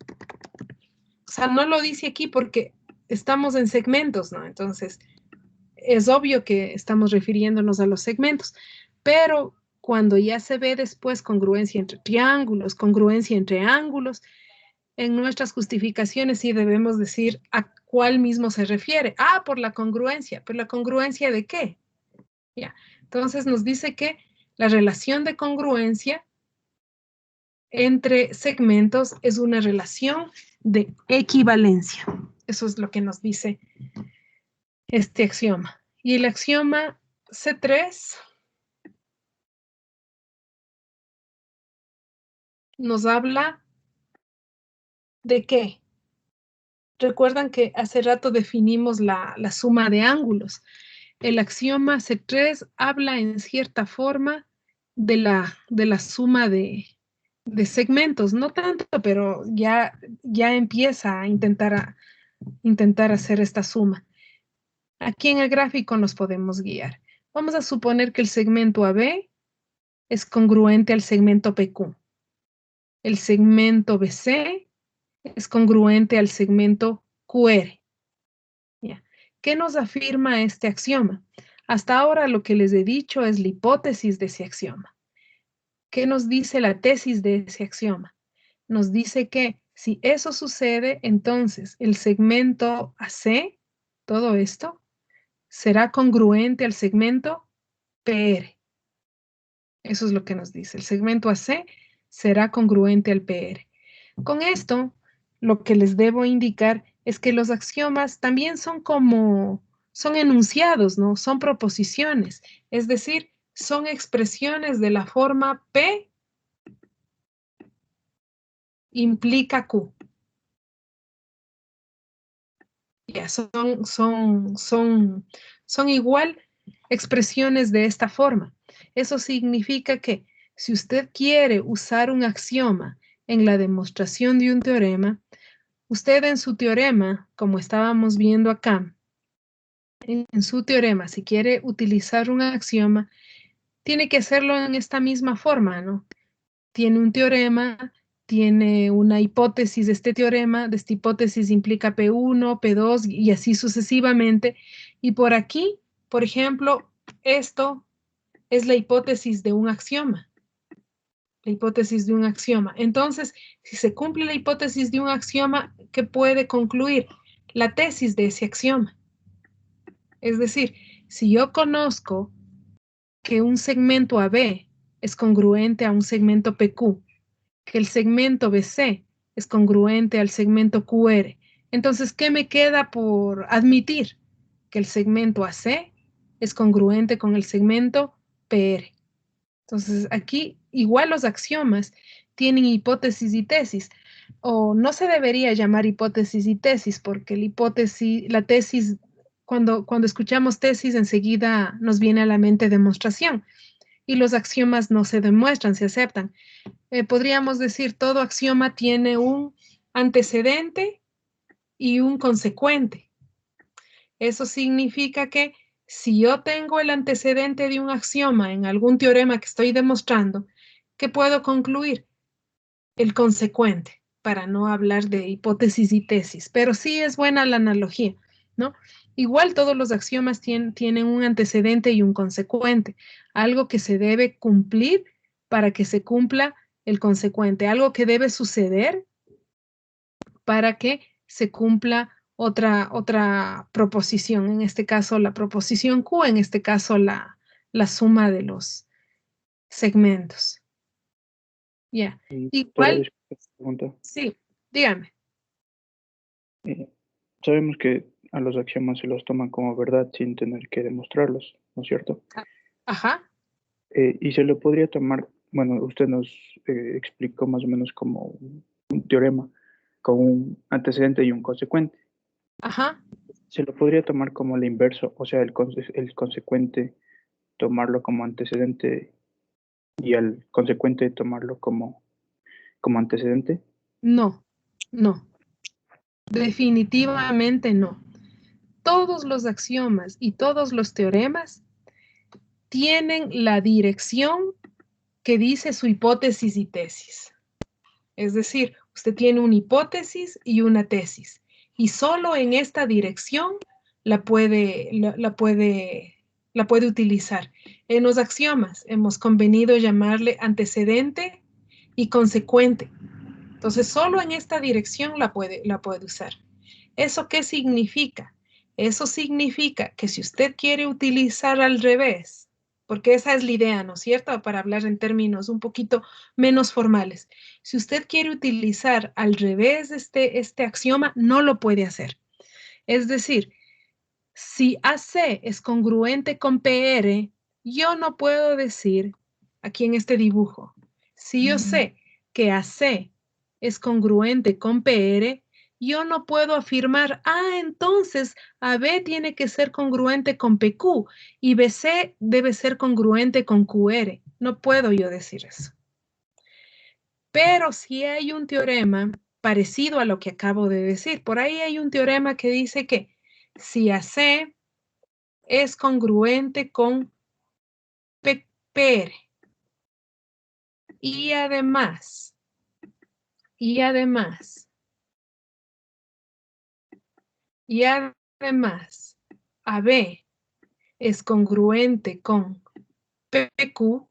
O sea, no lo dice aquí porque estamos en segmentos, ¿no? Entonces, es obvio que estamos refiriéndonos a los segmentos, pero cuando ya se ve después congruencia entre triángulos, congruencia entre ángulos, en nuestras justificaciones sí debemos decir a cuál mismo se refiere. Por la congruencia. ¿Pero la congruencia de qué? Ya. Entonces nos dice que la relación de congruencia entre segmentos es una relación de equivalencia. Eso es lo que nos dice este axioma. Y el axioma C3 nos habla de qué. Recuerdan que hace rato definimos la suma de ángulos. El axioma C3 habla en cierta forma de la suma de segmentos, no tanto, pero ya empieza a intentar hacer esta suma. Aquí en el gráfico nos podemos guiar. Vamos a suponer que el segmento AB es congruente al segmento PQ. El segmento BC es congruente al segmento QR. ¿Ya? ¿Qué nos afirma este axioma? Hasta ahora lo que les he dicho es la hipótesis de ese axioma. ¿Qué nos dice la tesis de ese axioma? Nos dice que si eso sucede, entonces el segmento AC, todo esto, será congruente al segmento PR. Eso es lo que nos dice. El segmento AC será congruente al PR. Con esto, lo que les debo indicar es que los axiomas también son enunciados, ¿no? Son proposiciones. Es decir, son expresiones de la forma P implica Q. Ya, son igual expresiones de esta forma. Eso significa que si usted quiere usar un axioma en la demostración de un teorema, usted en su teorema, como estábamos viendo acá, en su teorema, si quiere utilizar un axioma, tiene que hacerlo en esta misma forma, ¿no? Tiene un teorema, tiene una hipótesis de este teorema, de esta hipótesis implica P1, P2 y así sucesivamente. Y por aquí, por ejemplo, esto es la hipótesis de un axioma. La hipótesis de un axioma. Entonces, si se cumple la hipótesis de un axioma, ¿qué puede concluir? La tesis de ese axioma. Es decir, si yo conozco que un segmento AB es congruente a un segmento PQ, que el segmento BC es congruente al segmento QR, entonces, ¿qué me queda por admitir? Que el segmento AC es congruente con el segmento PR. Entonces, aquí igual los axiomas tienen hipótesis y tesis, o no se debería llamar hipótesis y tesis, porque la tesis, cuando escuchamos tesis, enseguida nos viene a la mente demostración, y los axiomas no se demuestran, se aceptan. Podríamos decir, todo axioma tiene un antecedente y un consecuente. Eso significa que si yo tengo el antecedente de un axioma en algún teorema que estoy demostrando, ¿qué puedo concluir? El consecuente, para no hablar de hipótesis y tesis, pero sí es buena la analogía, ¿no? Igual todos los axiomas tienen un antecedente y un consecuente, algo que se debe cumplir para que se cumpla el consecuente, algo que debe suceder para que se cumpla otra proposición, en este caso la proposición Q, en este caso la suma de los segmentos. Ya, igual, Pregunta. sí, dígame. Sabemos que a los axiomas se los toman como verdad sin tener que demostrarlos, ¿no es cierto? Ajá, Y se lo podría tomar, bueno, usted nos explicó más o menos como un teorema con un antecedente y un consecuente. ajá. Se lo podría tomar como el inverso, o sea, el consecuente tomarlo como antecedente y al consecuente tomarlo como antecedente. No, no, definitivamente no. Todos los axiomas y todos los teoremas tienen la dirección que dice su hipótesis y tesis. Es decir, usted tiene una hipótesis y una tesis, y solo en esta dirección la puede utilizar. En los axiomas hemos convenido llamarle antecedente y consecuente. Entonces, solo en esta dirección la puede usar. ¿Eso qué significa? Eso significa que si usted quiere utilizar al revés, porque esa es la idea, ¿no es cierto? Para hablar en términos un poquito menos formales. Si usted quiere utilizar al revés este axioma, no lo puede hacer. Es decir, si AC es congruente con PR, yo no puedo decir aquí en este dibujo, si yo sé que AC es congruente con PR, yo no puedo afirmar, entonces AB tiene que ser congruente con PQ y BC debe ser congruente con QR. No puedo yo decir eso. Pero si hay un teorema parecido a lo que acabo de decir, por ahí hay un teorema que dice que si AC es congruente con PR. Y además, AB es congruente con PQ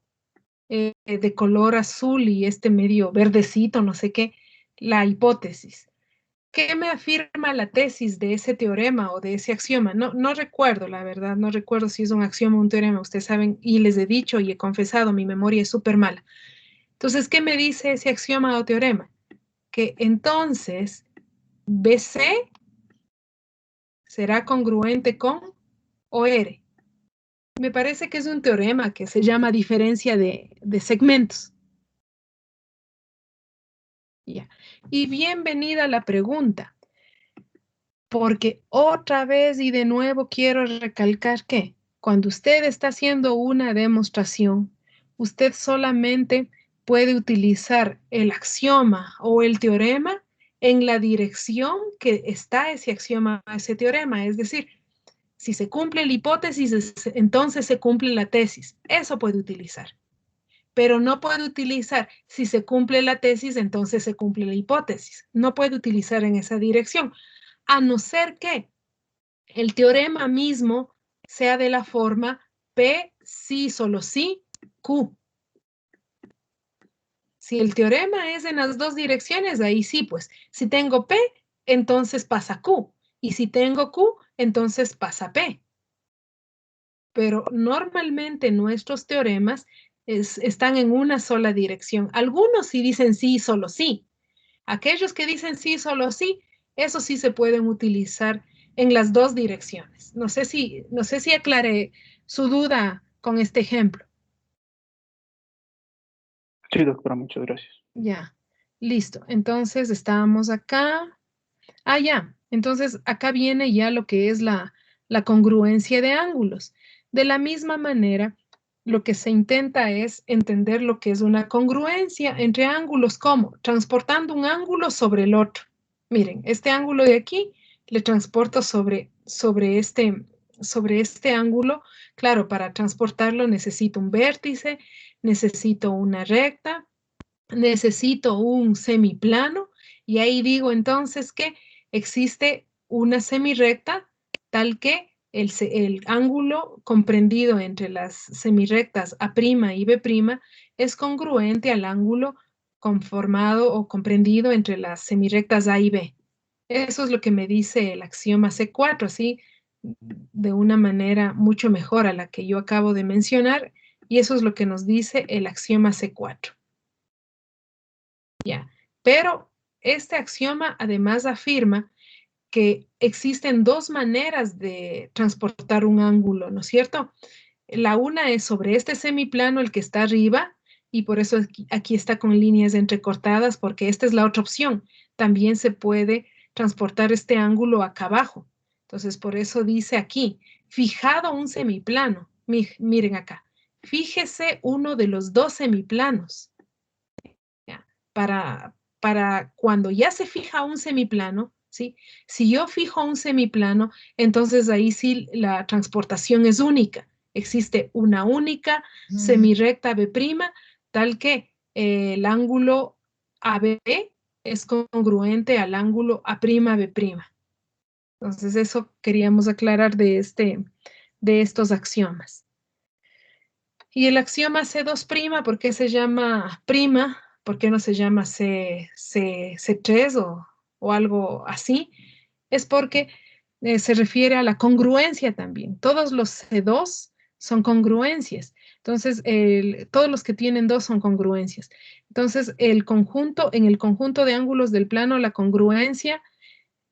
de color azul y este medio verdecito, no sé qué, la hipótesis. ¿Qué me afirma la tesis de ese teorema o de ese axioma? No recuerdo, la verdad, no recuerdo si es un axioma o un teorema. Ustedes saben, y les he dicho y he confesado, mi memoria es súper mala. Entonces, ¿qué me dice ese axioma o teorema? Que entonces BC será congruente con OR. Me parece que es un teorema que se llama diferencia de segmentos. Ya. Y bienvenida la pregunta, porque otra vez y de nuevo quiero recalcar que cuando usted está haciendo una demostración, usted solamente puede utilizar el axioma o el teorema en la dirección que está ese axioma, ese teorema. Es decir, si se cumple la hipótesis, entonces se cumple la tesis. Eso puede utilizar. Pero no puede utilizar, si se cumple la tesis, entonces se cumple la hipótesis. No puede utilizar en esa dirección, a no ser que el teorema mismo sea de la forma P, sí, solo sí, Q. Si el teorema es en las dos direcciones, ahí sí, pues. Si tengo P, entonces pasa Q. Y si tengo Q, entonces pasa P. Pero normalmente nuestros teoremas están en una sola dirección. Algunos sí dicen sí, solo sí. Aquellos que dicen sí, solo sí, eso sí se pueden utilizar en las dos direcciones. No sé si aclaré su duda con este ejemplo. Sí, doctora, muchas gracias. Ya, listo. Entonces estábamos acá. Ah, ya. Entonces acá viene ya lo que es la congruencia de ángulos. De la misma manera, lo que se intenta es entender lo que es una congruencia entre ángulos, como transportando un ángulo sobre el otro. Miren, este ángulo de aquí le transporto sobre este ángulo. Claro, para transportarlo necesito un vértice, necesito una recta, necesito un semiplano, y ahí digo entonces que existe una semirrecta tal que el ángulo comprendido entre las semirrectas A' y B' es congruente al ángulo conformado o comprendido entre las semirrectas A y B. Eso es lo que me dice el axioma C4, así de una manera mucho mejor a la que yo acabo de mencionar, y eso es lo que nos dice el axioma C4. Ya. Pero este axioma además afirma que existen dos maneras de transportar un ángulo, ¿no es cierto? La una es sobre este semiplano, el que está arriba, y por eso aquí está con líneas entrecortadas, porque esta es la otra opción. También se puede transportar este ángulo acá abajo. Entonces, por eso dice aquí, fijado un semiplano. Miren acá, fíjese uno de los dos semiplanos. ¿Ya? Para cuando ya se fija un semiplano, ¿sí? Si yo fijo un semiplano, entonces ahí sí la transportación es única. Existe una única semirrecta B', tal que el ángulo AB es congruente al ángulo A'B'. Entonces eso queríamos aclarar de estos axiomas. Y el axioma C2', ¿por qué se llama prima? ¿Por qué no se llama C3 o algo así? Es porque se refiere a la congruencia también. Todos los C2 son congruencias. Entonces, todos los que tienen 2 son congruencias. Entonces, en el conjunto de ángulos del plano, la congruencia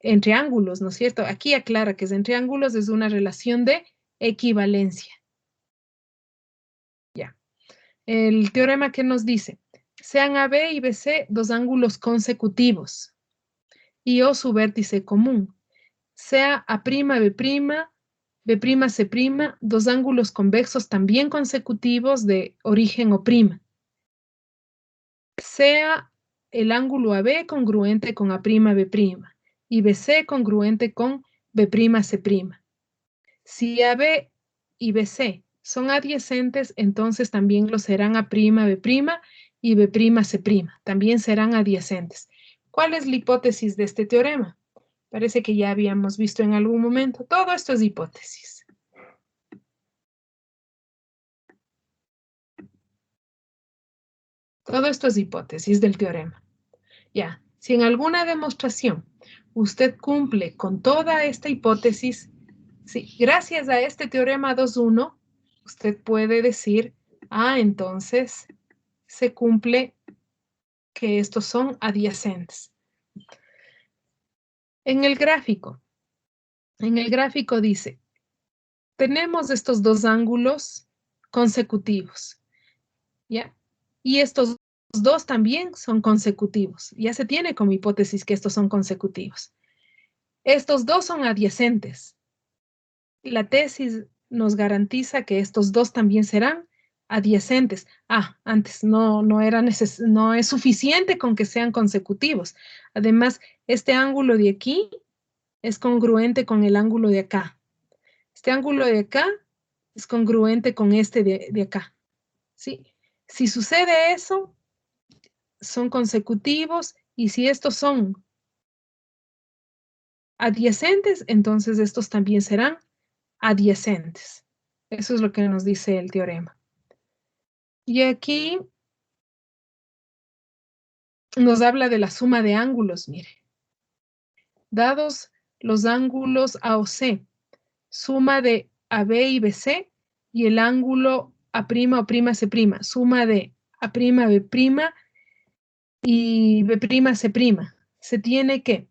entre ángulos, ¿no es cierto? Aquí aclara que es entre ángulos, es una relación de equivalencia. Ya. El teorema que nos dice, sean AB y BC dos ángulos consecutivos y O su vértice común. Sea A', B', C', dos ángulos convexos también consecutivos de origen O'. Sea el ángulo AB congruente con A', B' y BC congruente con B', C'. Si AB y BC son adyacentes, entonces también lo serán A', B' y B', C'. También serán adyacentes. ¿Cuál es la hipótesis de este teorema? Parece que ya habíamos visto en algún momento. Todo esto es hipótesis. Todo esto es hipótesis del teorema. Ya, si en alguna demostración usted cumple con toda esta hipótesis, sí, gracias a este teorema 2.1, usted puede decir, entonces se cumple que estos son adyacentes. En el gráfico dice, tenemos estos dos ángulos consecutivos, ¿ya? Y estos dos también son consecutivos. Ya se tiene como hipótesis que estos son consecutivos. Estos dos son adyacentes. La tesis nos garantiza que estos dos también serán adyacentes. Antes no es suficiente con que sean consecutivos. Además, este ángulo de aquí es congruente con el ángulo de acá. Este ángulo de acá es congruente con este de acá. ¿Sí? Si sucede eso, son consecutivos, y si estos son adyacentes, entonces estos también serán adyacentes. Eso es lo que nos dice el teorema. Y aquí nos habla de la suma de ángulos, mire. Dados los ángulos A o C, suma de AB y BC, y el ángulo A' o C'P, suma de A'B' y B'C'. Se tiene que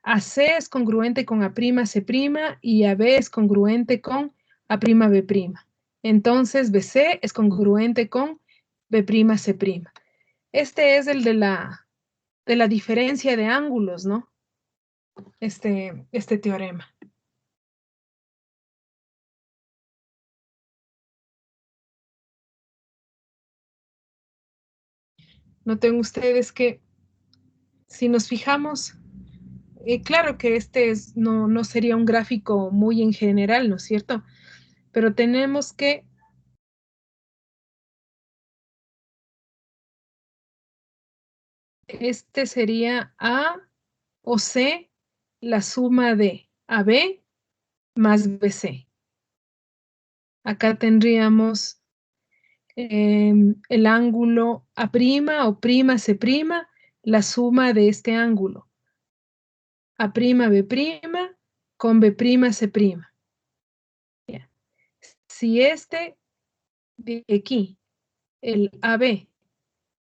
AC es congruente con A'C' y AB es congruente con A'B'. Entonces BC es congruente con B'C'. Este es el de la diferencia de ángulos, ¿no? Este teorema. Noten ustedes que si nos fijamos, claro que no sería un gráfico muy en general, ¿no es cierto? Pero tenemos que este sería A o C, la suma de AB más BC. Acá tendríamos el ángulo A' o C'P, la suma de este ángulo. A'B' con B'C'. Ya. Si este de aquí, el AB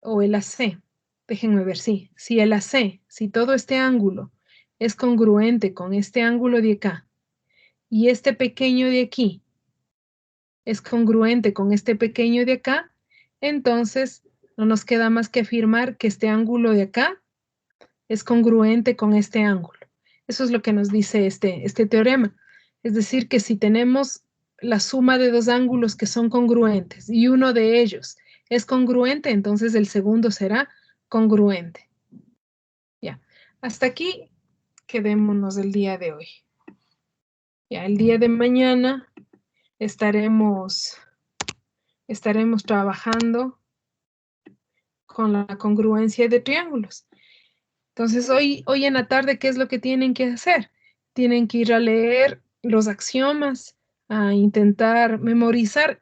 o el AC, déjenme ver, sí, si el AC, si todo este ángulo es congruente con este ángulo de acá, y este pequeño de aquí es congruente con este pequeño de acá, entonces no nos queda más que afirmar que este ángulo de acá es congruente con este ángulo. Eso es lo que nos dice este teorema. Es decir, que si tenemos la suma de dos ángulos que son congruentes y uno de ellos es congruente, entonces el segundo será congruente. Ya, hasta aquí quedémonos el día de hoy. Ya, el día de mañana estaremos trabajando con la congruencia de triángulos. Entonces, hoy en la tarde, ¿qué es lo que tienen que hacer? Tienen que ir a leer los axiomas, a intentar memorizar.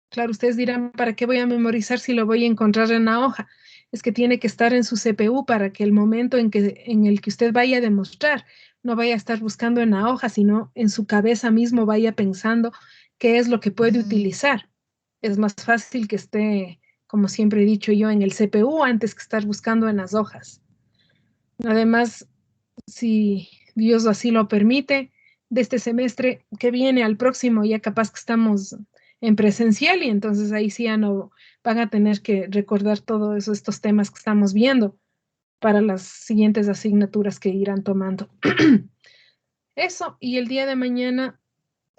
Claro, ustedes dirán, ¿para qué voy a memorizar si lo voy a encontrar en la hoja? Es que tiene que estar en su CPU para que el momento en el que usted vaya a demostrar, no vaya a estar buscando en la hoja, sino en su cabeza mismo vaya pensando qué es lo que puede utilizar. Es más fácil que esté, como siempre he dicho yo, en el CPU antes que estar buscando en las hojas. Además, si Dios así lo permite, de este semestre que viene al próximo, ya capaz que estamos en presencial, y entonces ahí sí ya no van a tener que recordar todos estos temas que estamos viendo para las siguientes asignaturas que irán tomando. Eso, y el día de mañana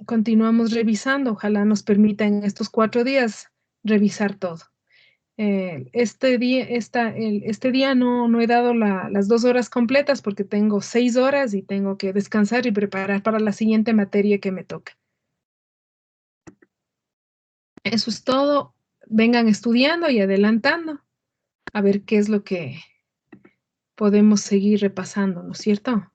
continuamos revisando. Ojalá nos permita en estos 4 días revisar todo. Este día no he dado las 2 horas completas porque tengo 6 horas y tengo que descansar y preparar para la siguiente materia que me toca. Eso es todo. Vengan estudiando y adelantando a ver qué es lo que podemos seguir repasando, ¿no es cierto?